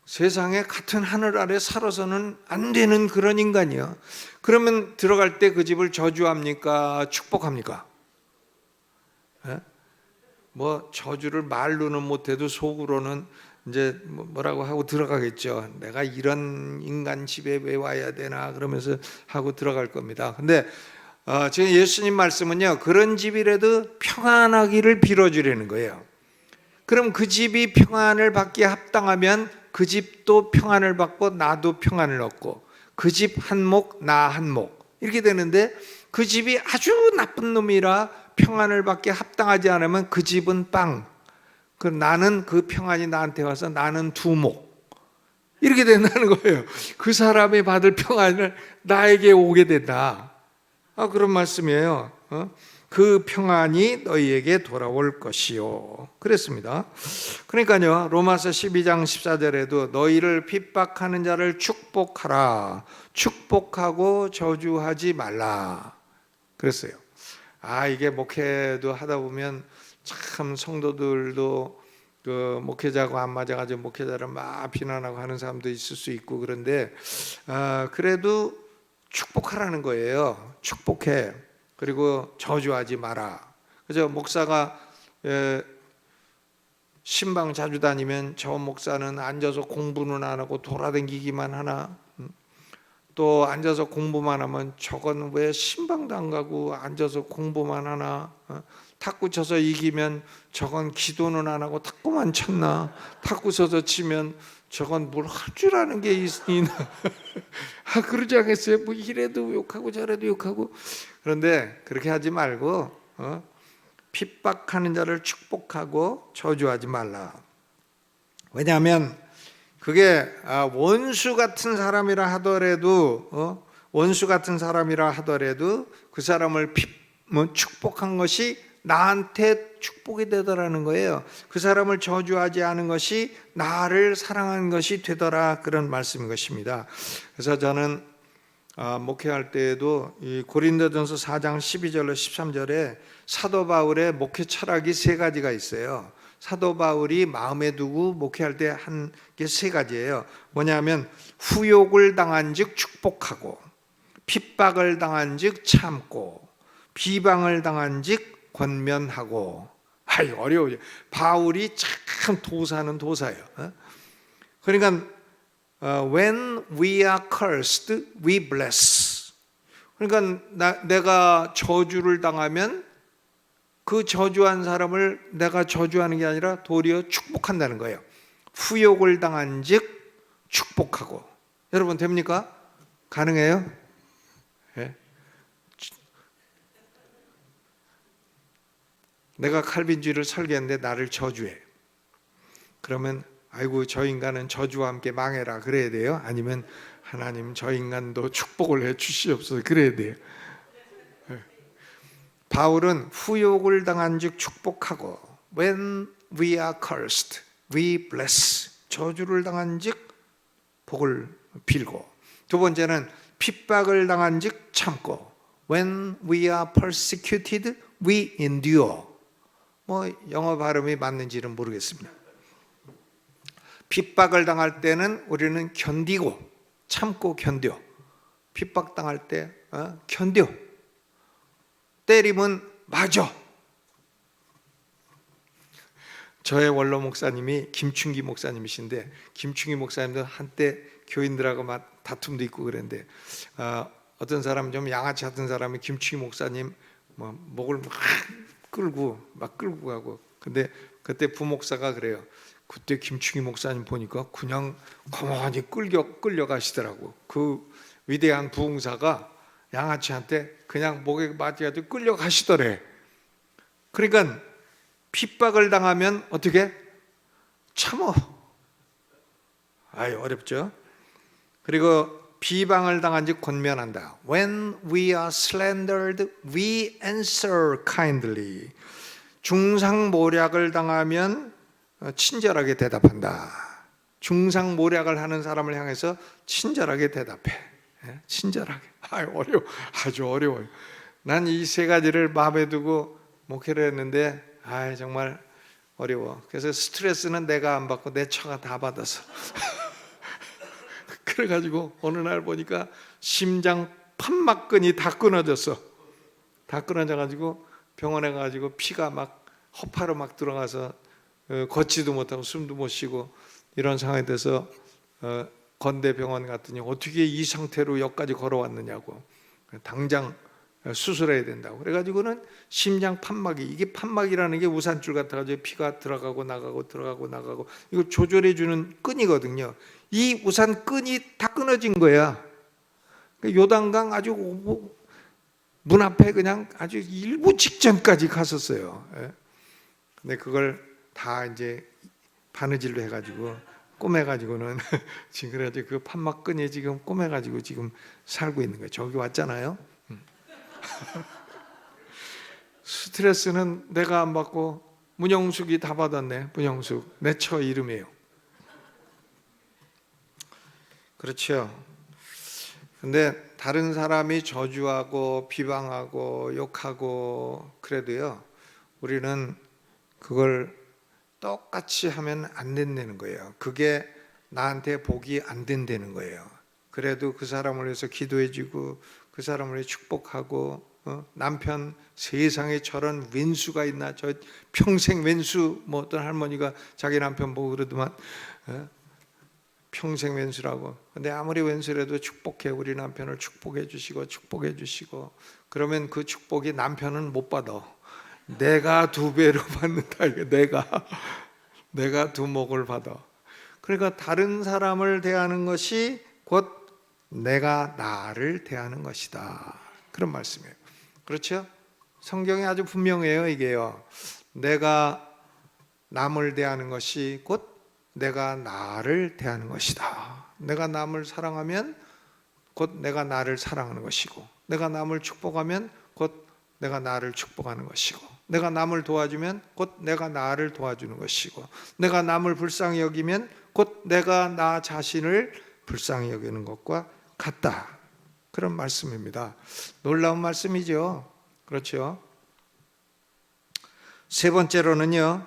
세상에 같은 하늘 아래 살아서는 안 되는 그런 인간이야. 그러면 들어갈 때 그 집을 저주합니까? 축복합니까? 뭐 저주를 말로는 못해도 속으로는 이제 뭐라고 하고 들어가겠죠. 내가 이런 인간 집에 왜 와야 되나 그러면서 하고 들어갈 겁니다. 근데 지금 예수님 말씀은요, 그런 집이라도 평안하기를 빌어주려는 거예요. 그럼 그 집이 평안을 받기에 합당하면 그 집도 평안을 받고 나도 평안을 얻고, 그 집 한몫 나 한몫, 이렇게 되는데 그 집이 아주 나쁜 놈이라 평안을 받게 합당하지 않으면 그 집은 빵, 나는 그 평안이 나한테 와서 나는 두목, 이렇게 된다는 거예요. 그 사람이 받을 평안을 나에게 오게 된다. 그런 말씀이에요. 그 평안이 너희에게 돌아올 것이요, 그랬습니다. 그러니까요, 로마서 12장 14절에도 너희를 핍박하는 자를 축복하라, 축복하고 저주하지 말라 그랬어요. 이게 목회도 하다 보면 참 성도들도 그 목회자하고 안 맞아가지고 목회자를 막 비난하고 하는 사람도 있을 수 있고, 그런데 그래도 축복하라는 거예요. 축복해. 그리고 저주하지 마라. 그래서 목사가 신방 자주 다니면 저 목사는 앉아서 공부는 안 하고 돌아다니기만 하나, 또 앉아서 공부만 하면 저건 왜 신방도 안 가고 앉아서 공부만 하나, 탁구 쳐서 이기면 저건 기도는 안 하고 탁구만 쳤나, 탁구 쳐서 치면 저건 뭘 할 줄 아는 게 있나. 그러지 않겠어요? 뭐 이래도 욕하고 저래도 욕하고. 그런데 그렇게 하지 말고 핍박하는 자를 축복하고 저주하지 말라. 왜냐하면 그게 원수 같은 사람이라 하더라도 그 사람을 축복한 것이 나한테 축복이 되더라는 거예요. 그 사람을 저주하지 않은 것이 나를 사랑한 것이 되더라, 그런 말씀인 것입니다. 그래서 저는 목회할 때에도 이 고린도전서 4장 12절로 13절에 사도 바울의 목회 철학이 세 가지가 있어요. 사도 바울이 마음에 두고 목회할 때 한 게 세 가지예요. 뭐냐면 후욕을 당한즉 축복하고, 핍박을 당한즉 참고, 비방을 당한즉 권면하고. 어려워요. 바울이 참 도사는 도사예요. 그러니까 when we are cursed, we bless. 그러니까 내가 저주를 당하면 그 저주한 사람을 내가 저주하는 게 아니라 도리어 축복한다는 거예요. 후욕을 당한 즉 축복하고. 여러분 됩니까? 가능해요? 네. 내가 칼빈주의를 설계했는데 나를 저주해. 그러면 아이고 저 인간은 저주와 함께 망해라 그래야 돼요? 아니면 하나님 저 인간도 축복을 해 주시옵소서 그래야 돼요? 바울은 후욕을 당한 즉 축복하고, when we are cursed, we bless. 저주를 당한 즉 복을 빌고. 두 번째는 핍박을 당한 즉 참고, when we are persecuted, we endure. 영어 발음이 맞는지는 모르겠습니다. 핍박을 당할 때는 우리는 견디고, 참고 견뎌. 핍박당할 때 견뎌. 때리면 맞아. 저의 원로 목사님이 김충기 목사님이신데, 김충기 목사님도 한때 교인들하고 막 다툼도 있고 그랬는데, 어떤 사람 좀 양아치 같은 사람이 김충기 목사님 목을 막 끌고 가고. 근데 그때 부목사가 그래요. 그때 김충기 목사님 보니까 그냥 가만히 끌려가시더라고. 그 위대한 부흥사가 양아치한테 그냥 목에 맞아가지고 끌려가시더래. 그러니까 핍박을 당하면 어떻게? 참어. 어렵죠. 그리고 비방을 당한 즉 권면한다. When we are slandered, we answer kindly. 중상모략을 당하면 친절하게 대답한다. 중상모략을 하는 사람을 향해서 친절하게 대답해. 친절하게. 어려워. 아주 어려워요. 난 이 세 가지를 마음에 두고 목회를 했는데 정말 어려워. 그래서 스트레스는 내가 안 받고 내 처가 다 받아서 그래가지고 어느 날 보니까 심장 판막근이 다 끊어졌어. 다 끊어져가지고 병원에 가가지고 피가 막 허파로 막 들어가서 걷지도 못하고 숨도 못 쉬고 이런 상황이 돼서 건대병원 갔더니 어떻게 이 상태로 여기까지 걸어왔느냐고, 당장 수술해야 된다고. 그래가지고는 심장 판막이, 이게 판막이라는 게 우산줄 같아가지고 피가 들어가고 나가고 들어가고 나가고 이거 조절해주는 끈이거든요. 이 우산 끈이 다 끊어진 거야. 요단강 아주 문 앞에 그냥 아주 일부 직전까지 갔었어요. 예. 근데 그걸 다 이제 바느질로 해가지고 꼬매가지고는 지금 그래가지고 그 판막끈이 지금 꼬매가지고 지금 살고 있는 거예요. 저기 왔잖아요. 스트레스는 내가 안 받고 문영숙이 다 받았네. 문영숙 내 처 이름이에요. 그렇죠. 근데 다른 사람이 저주하고 비방하고 욕하고 그래도요, 우리는 그걸 똑같이 하면 안 된다는 거예요. 그게 나한테 복이 안 된다는 거예요. 그래도 그 사람을 위해서 기도해주고 그 사람을 위해 축복하고, 남편 세상에 저런 왼수가 있나, 저 평생 왼수, 뭐 어떤 할머니가 자기 남편 보고 그러더만 평생 왼수라고. 근데 아무리 왼수라도 축복해, 우리 남편을 축복해 주시고 그러면 그 축복이 남편은 못 받아. 내가 2배로 받는다. 내가 2목을 받아. 그러니까 다른 사람을 대하는 것이 곧 내가 나를 대하는 것이다, 그런 말씀이에요. 그렇죠? 성경이 아주 분명해요. 이게요, 내가 남을 대하는 것이 곧 내가 나를 대하는 것이다. 내가 남을 사랑하면 곧 내가 나를 사랑하는 것이고, 내가 남을 축복하면 곧 내가 나를 축복하는 것이고, 내가 남을 도와주면 곧 내가 나를 도와주는 것이고, 내가 남을 불쌍히 여기면 곧 내가 나 자신을 불쌍히 여기는 것과 같다, 그런 말씀입니다. 놀라운 말씀이죠. 그렇죠? 세 번째로는요,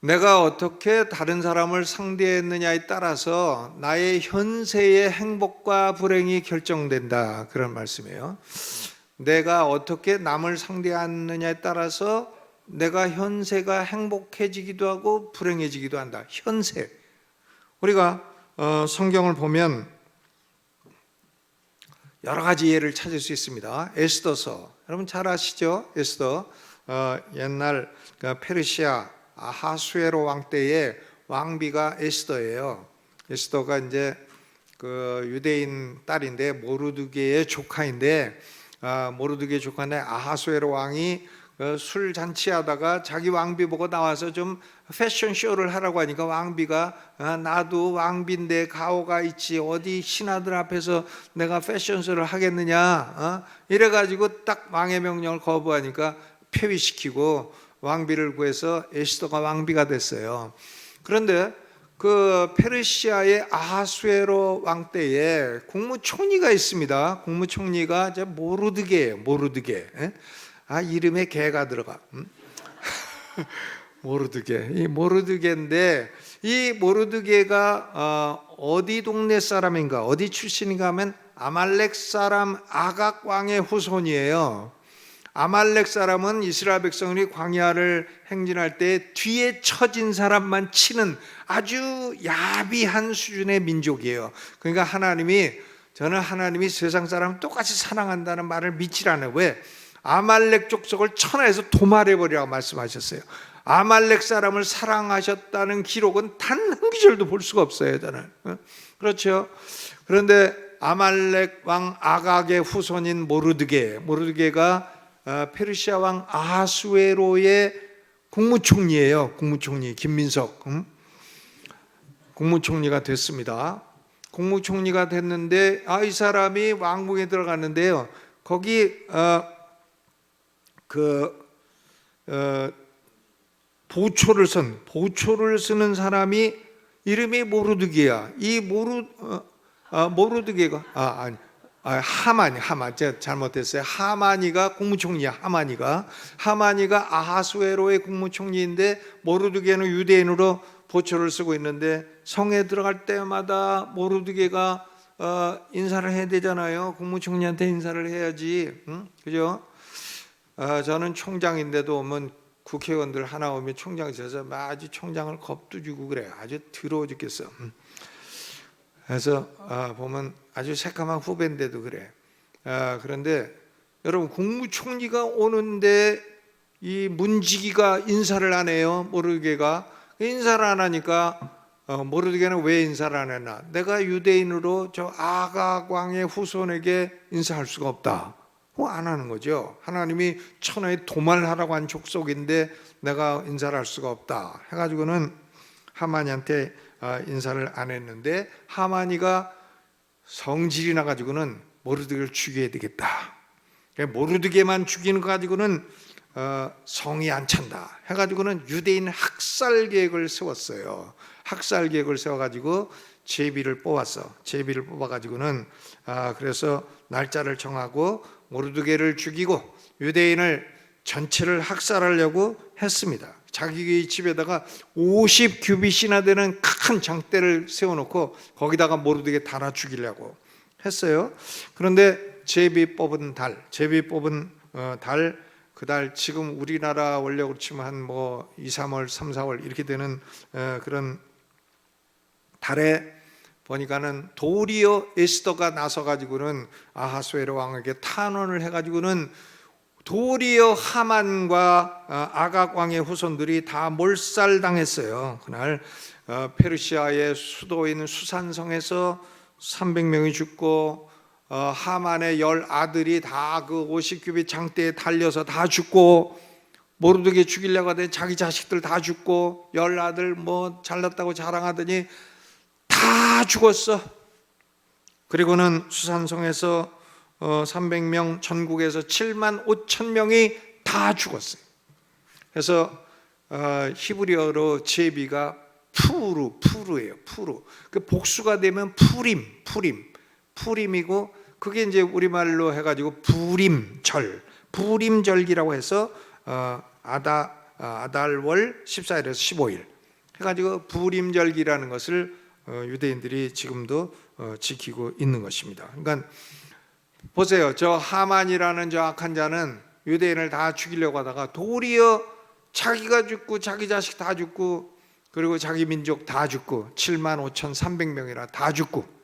내가 어떻게 다른 사람을 상대했느냐에 따라서 나의 현세의 행복과 불행이 결정된다, 그런 말씀이에요. 내가 어떻게 남을 상대하느냐에 따라서 내가 현세가 행복해지기도 하고 불행해지기도 한다. 현세. 우리가 성경을 보면 여러 가지 예를 찾을 수 있습니다. 에스더서, 여러분 잘 아시죠? 에스더, 옛날 페르시아 아하수에로 왕 때의 왕비가 에스더예요. 에스더가 이제 그 유대인 딸인데 모르드게의 조카인데, 모르드게 조카인데 아하수에로 왕이 술 잔치하다가 자기 왕비 보고 나와서 좀 패션쇼를 하라고 하니까 왕비가 나도 왕비인데 가오가 있지 어디 신하들 앞에서 내가 패션쇼를 하겠느냐, 이래가지고 딱 왕의 명령을 거부하니까 폐위시키고 왕비를 구해서 에스더가 왕비가 됐어요. 그런데 그 페르시아의 아하수에로 왕 때에 국무총리가 있습니다. 국무총리가 이제 모르드게예요. 모르드게. 이름에 개가 들어가. 모르드게. 이 모르드게인데, 이 모르드게가 어디 동네 사람인가, 어디 출신인가 하면 아말렉 사람 아각 왕의 후손이에요. 아말렉 사람은 이스라엘 백성이 광야를 행진할 때 뒤에 처진 사람만 치는 아주 야비한 수준의 민족이에요. 그러니까 저는 하나님이 세상 사람 똑같이 사랑한다는 말을 믿질 않아요. 왜? 아말렉 족속을 천하에서 도말해버리라고 말씀하셨어요. 아말렉 사람을 사랑하셨다는 기록은 단 한 구절도 볼 수가 없어요, 저는. 그렇죠? 그런데 아말렉 왕 아각의 후손인 모르드게가 페르시아 왕 아하수에로의 국무총리예요. 국무총리 김민석 국무총리가 됐습니다. 국무총리가 됐는데 이 사람이 왕궁에 들어갔는데요, 거기 보초를 쓰는 사람이 이름이 모르드게야. 이 모르드게가 하만 제가 잘못했어요. 하만이가 국무총리야. 하만이가 아하수에로의 국무총리인데 모르드게는 유대인으로 보초를 쓰고 있는데, 성에 들어갈 때마다 모르드게가 인사를 해야 되잖아요. 국무총리한테 인사를 해야지. 그죠? 저는 총장인데도 오면 국회의원들 하나 오면 총장 있어서 아주 총장을 겁도 주고 그래요. 아주 더러워 죽겠어. 그래서 보면 아주 새까만 후배인데도 그래. 그런데 여러분, 국무총리가 오는데 이 문지기가 인사를 안 해요. 모르게가 인사를 안 하니까 모르드게는 왜 인사를 안 했나? 내가 유대인으로 저 아각 왕의 후손에게 인사할 수가 없다. 안 하는 거죠. 하나님이 천하에 도말하라고 한 족속인데 내가 인사를 할 수가 없다 해가지고는 하만이한테 인사를 안 했는데, 하만이가 성질이 나가지고는 모르드게를 죽여야 되겠다. 모르드게만 죽이는 거 가지고는 성이 안 찬다 해가지고는 유대인 학살 계획을 세웠어요. 학살 계획을 세워가지고 제비를 뽑았어. 제비를 뽑아가지고는 그래서 날짜를 정하고 모르드게를 죽이고 유대인을 전체를 학살하려고 했습니다. 자기 집에다가 50규빗이나 되는 큰 장대를 세워놓고 거기다가 모르드게 달아 죽이려고 했어요. 그런데 제비 뽑은 달, 그달 지금 우리나라 원력으로 치면 한 뭐 2, 3월, 3, 4월 이렇게 되는 그런 달에 보니까는 도리어 에스더가 나서 가지고는 아하수에로 왕에게 탄원을 해 가지고는 도리어 하만과 아각 왕의 후손들이 다 몰살당했어요. 그날 페르시아의 수도인 수산성에서 300명이 죽고 하만의 10 아들이 다 그 50규빗 장대에 달려서 다 죽고, 모르드게 죽이려고 하더니 자기 자식들 다 죽고, 10 아들 뭐 잘났다고 자랑하더니 다 죽었어. 그리고는 수산성에서 300명, 전국에서 7만 5천 명이 다 죽었어요. 그래서 히브리어로 제비가 푸르예요. 푸르. 그 복수가 되면 푸림이고, 그게 이제 우리말로 해가지고 부림절기라고 해서 아달월 14일에서 15일 해가지고 부림절기라는 것을 유대인들이 지금도 지키고 있는 것입니다. 그러니까 보세요. 저 하만이라는 저 악한 자는 유대인을 다 죽이려고 하다가 도리어 자기가 죽고 자기 자식 다 죽고 그리고 자기 민족 다 죽고 75,300명이나 다 죽고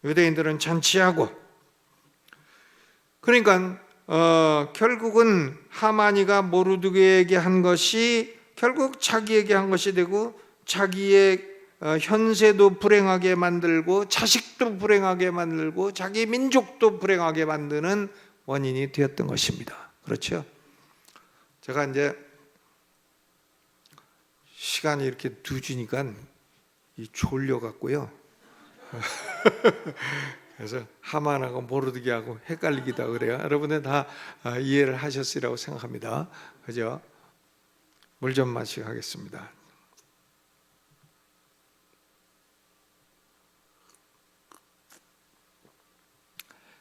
유대인들은 잔치하고, 그러니까 결국은 하만이가 모르드게에게 한 것이 결국 자기에게 한 것이 되고, 자기의 현세도 불행하게 만들고 자식도 불행하게 만들고 자기 민족도 불행하게 만드는 원인이 되었던 것입니다. 그렇죠? 제가 이제 시간이 이렇게 늦으니까 졸려 갖고요. 그래서 하만하고 모르드게하고 헷갈리기도 하고 그래요. 여러분들 다 이해를 하셨으리라고 생각합니다. 그죠? 물 좀 마시고 하겠습니다.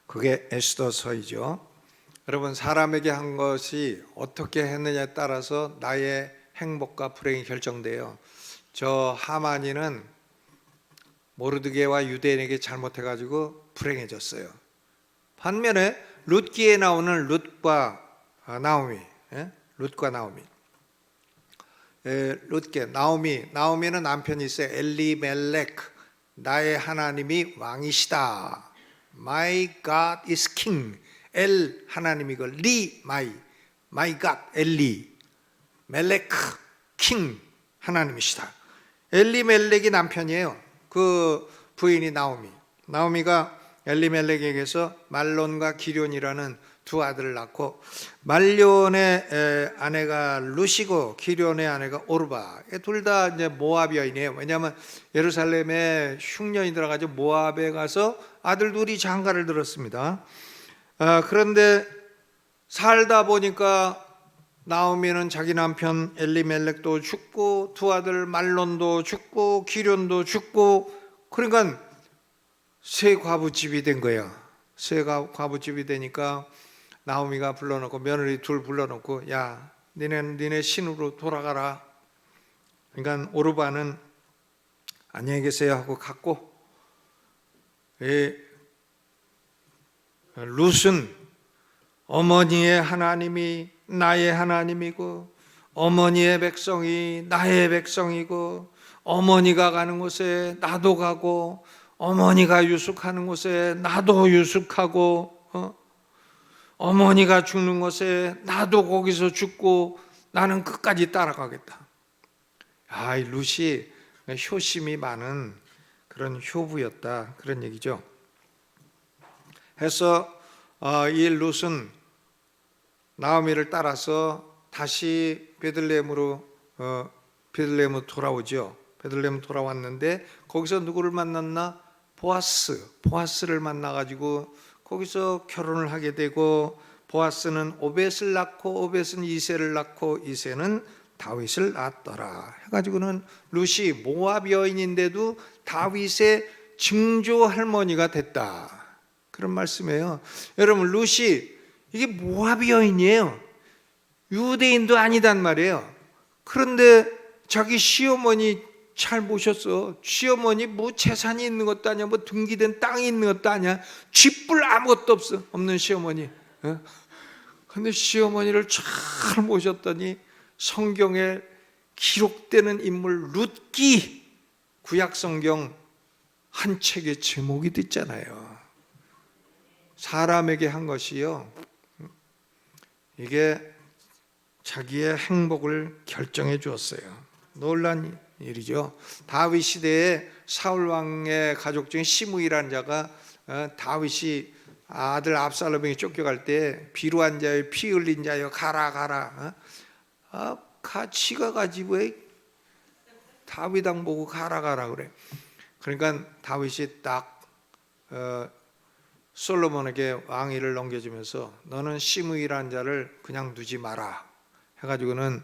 그게 에스더서이죠. 여러분, 사람에게 한 것이 어떻게 했느냐에 따라서 나의 행복과 불행이 결정돼요. 저 하만이는 모르드게와 유대인에게 잘못해가지고 불행해졌어요. 반면에 룻기에 나오는 룻과 나오미, 나오미는 남편이 있어요. 엘리멜렉, 나의 하나님이 왕이시다. My God is King. 엘 하나님이고 리 my God 엘리, 멜렉 킹 하나님이시다. 엘리멜렉이 남편이에요. 그 부인이 나오미가 엘리멜렉에게서 말론과 기럨이라는 두 아들을 낳고, 말론의 아내가 루시고 기럨의 아내가 오르바, 둘 다 이제 모압 여인이에요. 왜냐하면 예루살렘에 흉년이 들어가지고 모압에 가서 아들 둘이 장가를 들었습니다. 그런데 살다 보니까 나오미는 자기 남편 엘리멜렉도 죽고 두 아들 말론도 죽고 기럨도 죽고, 그러니까 새 과부집이 된 거예요. 새 과부집이 되니까 나오미가 불러놓고, 며느리 둘 불러놓고, 야, 니네 신으로 돌아가라. 그러니까 오르바는 안녕히 계세요 하고 갔고, 룻은 어머니의 하나님이 나의 하나님이고 어머니의 백성이 나의 백성이고, 어머니가 가는 곳에 나도 가고 어머니가 유숙하는 곳에 나도 유숙하고, 어머니가 죽는 곳에 나도 거기서 죽고 나는 끝까지 따라가겠다. 이 룻이 효심이 많은 그런 효부였다, 그런 얘기죠. 해서 이 룻은 나오미를 따라서 다시 베들레헴으로 돌아오죠. 베들레헴 돌아왔는데 거기서 누구를 만났나? 보아스를 만나가지고 거기서 결혼을 하게 되고, 보아스는 오벳을 낳고 오벳은 이새를 낳고 이새는 다윗을 낳았더라 해가지고는 룻이 모압 여인인데도 다윗의 증조 할머니가 됐다, 그런 말씀이에요. 여러분, 룻이 이게 모압 여인이에요. 유대인도 아니단 말이에요. 그런데 자기 시어머니 잘 모셨어. 시어머니 뭐 재산이 있는 것도 아니야, 뭐 등기된 땅이 있는 것도 아니야, 쥐뿔 아무것도 없는 시어머니. 근데 시어머니를 잘 모셨더니 성경에 기록되는 인물 룻기, 구약 성경 한 책의 제목이 됐잖아요. 사람에게 한 것이요, 이게 자기의 행복을 결정해 주었어요. 놀란 일이죠. 다윗 시대에 사울 왕의 가족 중에 시므이라는 자가 다윗이 아들 압살롬에게 쫓겨갈 때 비루한 자여, 피 흘린 자여, 가라. 지가 가지 왜 다윗 왕 보고 가라 그래. 그러니까 다윗이 딱 솔로몬에게 왕위를 넘겨주면서 너는 시므이라는 자를 그냥 두지 마라 해가지고는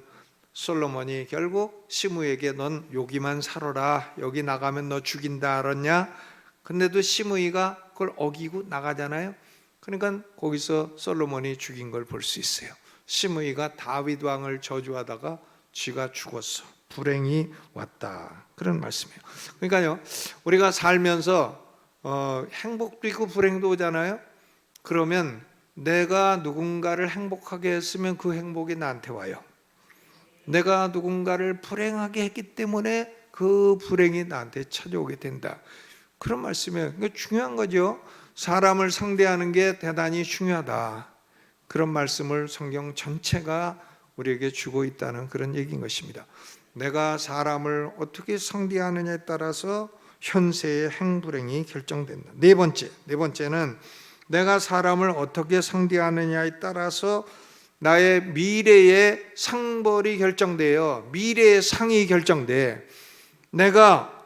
솔로몬이 결국 시므이에게 넌 여기만 살아라, 여기 나가면 너 죽인다 알았냐? 근데도 시므이가 그걸 어기고 나가잖아요. 그러니까 거기서 솔로몬이 죽인 걸 볼 수 있어요. 시므이가 다윗 왕을 저주하다가 쥐가 죽었어. 불행이 왔다, 그런 말씀이에요. 그러니까요, 우리가 살면서 행복도 있고 불행도 오잖아요. 그러면 내가 누군가를 행복하게 했으면 그 행복이 나한테 와요. 내가 누군가를 불행하게 했기 때문에 그 불행이 나한테 찾아오게 된다, 그런 말씀이에요. 그러니까 중요한 거죠. 사람을 상대하는 게 대단히 중요하다, 그런 말씀을 성경 전체가 우리에게 주고 있다는 그런 얘기인 것입니다. 내가 사람을 어떻게 상대하느냐에 따라서 현세의 행불행이 결정된다. 네 번째는 내가 사람을 어떻게 상대하느냐에 따라서 나의 미래의 상벌이 결정돼요. 미래의 상이 결정돼. 내가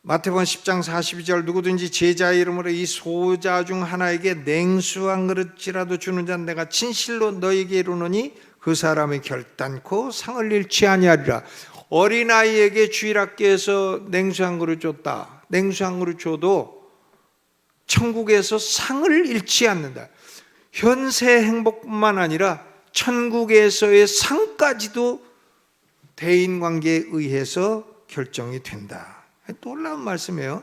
마태복음 10장 42절 누구든지 제자의 이름으로 이 소자 중 하나에게 냉수 한 그릇이라도 주는 자는 내가 진실로 너에게 이르노니 그 사람이 결단코 상을 잃지 아니하리라. 어린아이에게 주일학교에서 냉수 한 그릇 줬다. 냉수 한 그릇 줘도 천국에서 상을 잃지 않는다. 현세 행복뿐만 아니라 천국에서의 상까지도 대인관계에 의해서 결정이 된다. 놀라운 말씀이에요.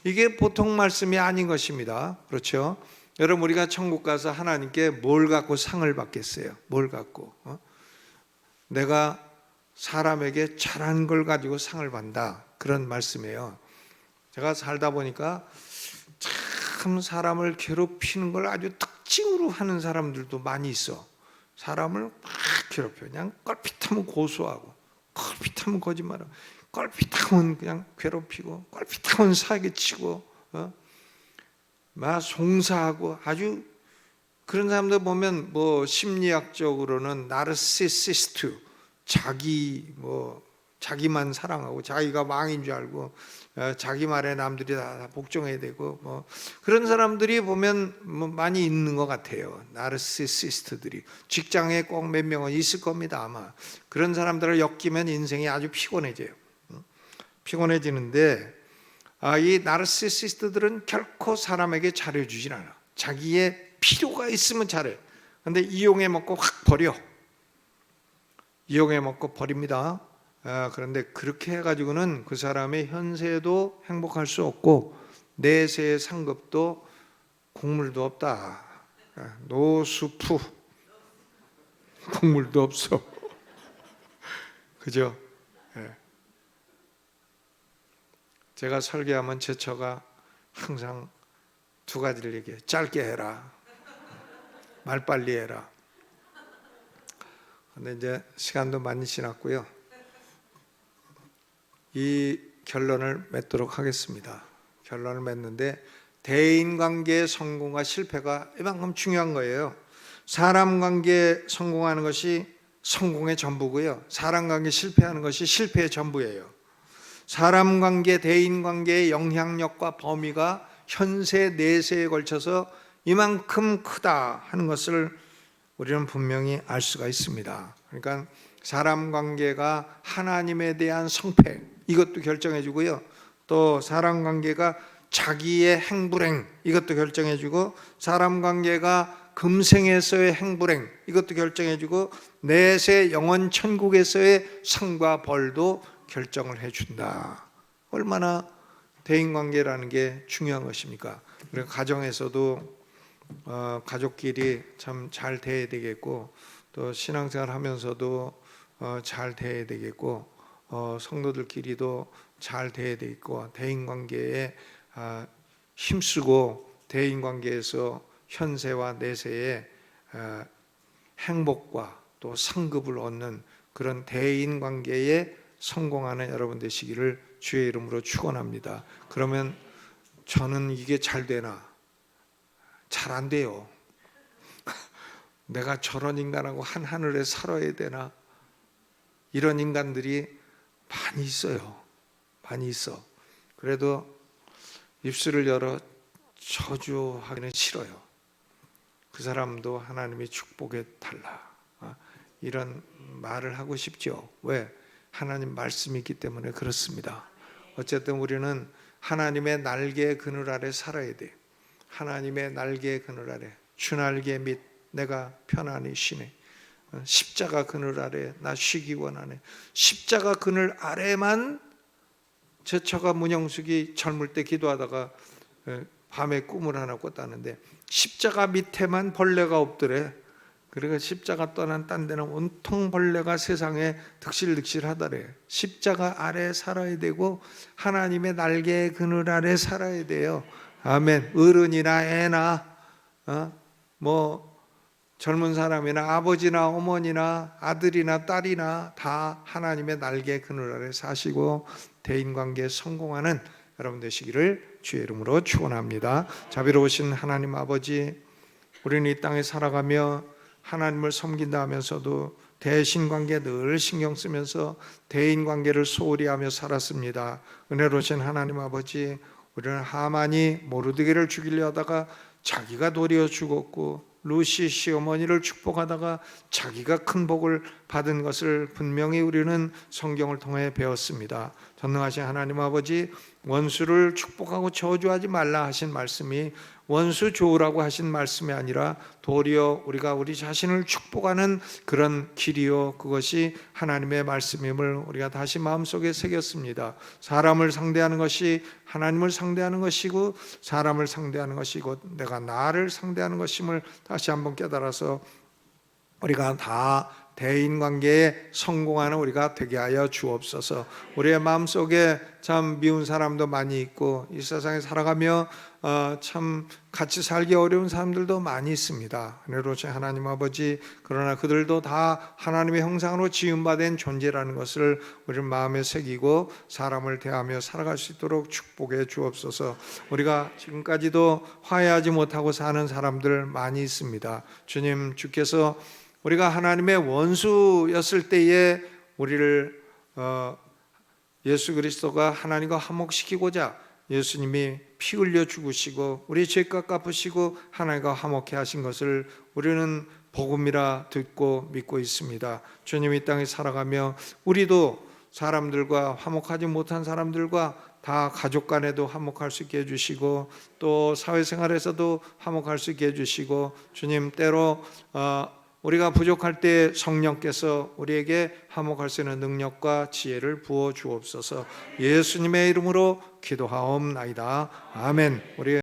이게 보통 말씀이 아닌 것입니다. 그렇죠? 여러분, 우리가 천국 가서 하나님께 뭘 갖고 상을 받겠어요? 뭘 갖고? 내가 사람에게 잘한 걸 가지고 상을 받는다, 그런 말씀이에요. 제가 살다 보니까 참 사람을 괴롭히는 걸 아주 특징으로 하는 사람들도 많이 있어. 사람을 막 괴롭혀. 그냥 껄핏하면 고소하고, 껄핏하면 거짓말하고, 껄핏하면 그냥 괴롭히고, 껄핏하면 사기치고, 막 송사하고, 아주 그런 사람들 보면 뭐 심리학적으로는 나르시시스트, 자기만 사랑하고 자기가 왕인 줄 알고 자기 말에 남들이 다 복종해야 되고, 뭐 그런 사람들이 보면 뭐 많이 있는 것 같아요. 나르시시스트들이 직장에 꼭 몇 명은 있을 겁니다. 아마 그런 사람들을 엮이면 인생이 아주 피곤해지는데 이 나르시시스트들은 결코 사람에게 잘해주질 않아. 자기의 필요가 있으면 잘해. 근데 이용해 먹고 확 버려. 이용해 먹고 버립니다. 그런데 그렇게 해가지고는 그 사람의 현세도 행복할 수 없고 내세의 상급도 국물도 없다. 노수프, 국물도 없어. 그죠? 제가 설교하면 제 처가 항상 두 가지를 얘기해. 짧게 해라, 말 빨리 해라. 근데 이제 시간도 많이 지났고요. 이 결론을 맺도록 하겠습니다. 결론을 맺는데 대인관계의 성공과 실패가 이만큼 중요한 거예요. 사람 관계에 성공하는 것이 성공의 전부고요, 사람 관계에 실패하는 것이 실패의 전부예요. 사람 관계, 대인 관계의 영향력과 범위가 현세 내세에 걸쳐서 이만큼 크다 하는 것을 우리는 분명히 알 수가 있습니다. 그러니까 사람 관계가 하나님에 대한 성패, 이것도 결정해 주고요, 또 사람 관계가 자기의 행불행, 이것도 결정해 주고, 사람 관계가 금생에서의 행불행, 이것도 결정해 주고, 내세 영원 천국에서의 상과 벌도 결정을 해 준다. 얼마나 대인관계라는 게 중요한 것입니까? 그리고 가정에서도 가족끼리 참 잘 대해야 되겠고, 또 신앙생활 하면서도 잘 대해야 되겠고, 성도들끼리도 잘 대해야 되겠고, 대인관계에 힘쓰고 대인관계에서 현세와 내세의 행복과 또 상급을 얻는 그런 대인관계에 성공하는 여러분 되시기를 주의 이름으로 축원합니다. 그러면 저는 이게 잘 되나? 잘 안 돼요. 내가 저런 인간하고 한 하늘에 살아야 되나? 이런 인간들이 많이 있어요. 많이 있어. 그래도 입술을 열어 저주하기는 싫어요. 그 사람도 하나님의 축복에 달라, 이런 말을 하고 싶죠. 왜? 하나님 말씀이 있기 때문에 그렇습니다. 어쨌든 우리는 하나님의 날개 그늘 아래 살아야 돼. 하나님의 날개 그늘 아래, 주 날개 밑 내가 편안히 쉬네. 십자가 그늘 아래 나 쉬기 원하네. 십자가 그늘 아래만, 제 처가 문영숙이 젊을 때 기도하다가 밤에 꿈을 하나 꿨다는데 십자가 밑에만 벌레가 없더래. 그러니까 십자가 떠난 딴 데는 온통 벌레가 세상에 득실득실 하더래. 십자가 아래 살아야 되고 하나님의 날개 그늘 아래 살아야 돼요. 아멘. 어른이나 애나 뭐 젊은 사람이나 아버지나 어머니나 아들이나 딸이나 다 하나님의 날개 그늘 아래 사시고 대인관계에 성공하는 여러분 되시기를 주의 이름으로 축원합니다. 자비로우신 하나님 아버지, 우리는 이 땅에 살아가며 하나님을 섬긴다 하면서도 대신관계 늘 신경 쓰면서 대인관계를 소홀히 하며 살았습니다. 은혜로우신 하나님 아버지, 우리는 하만이 모르드게를 죽이려 하다가 자기가 도리어 죽었고, 루시 시어머니를 축복하다가 자기가 큰 복을 받은 것을 분명히 우리는 성경을 통해 배웠습니다. 전능하신 하나님 아버지, 원수를 축복하고 저주하지 말라 하신 말씀이 원수 좋으라고 하신 말씀이 아니라 도리어 우리가 우리 자신을 축복하는 그런 길이요, 그것이 하나님의 말씀임을 우리가 다시 마음속에 새겼습니다. 사람을 상대하는 것이 하나님을 상대하는 것이고, 사람을 상대하는 것이고, 내가 나를 상대하는 것임을 다시 한번 깨달아서 우리가 다 대인관계에 성공하는 우리가 되게 하여 주옵소서. 우리의 마음속에 참 미운 사람도 많이 있고, 이 세상에 살아가며 참 같이 살기 어려운 사람들도 많이 있습니다. 은혜로우신 하나님 아버지, 그러나 그들도 다 하나님의 형상으로 지음받은 존재라는 것을 우리 마음에 새기고 사람을 대하며 살아갈 수 있도록 축복해 주옵소서. 우리가 지금까지도 화해하지 못하고 사는 사람들 많이 있습니다. 주님, 주께서 우리가 하나님의 원수였을 때에 우리를 예수 그리스도가 하나님과 화목시키고자 예수님이 피 흘려 죽으시고 우리 죄값 갚으시고 하나님과 화목케 하신 것을 우리는 복음이라 듣고 믿고 있습니다. 주님, 이 땅에 살아가며 우리도 사람들과 화목하지 못한 사람들과 다 가족 간에도 화목할 수 있게 해주시고, 또 사회생활에서도 화목할 수 있게 해주시고, 주님, 때로 우리가 부족할 때 성령께서 우리에게 화목할 수 있는 능력과 지혜를 부어 주옵소서. 예수님의 이름으로 기도하옵나이다. 아멘. 우리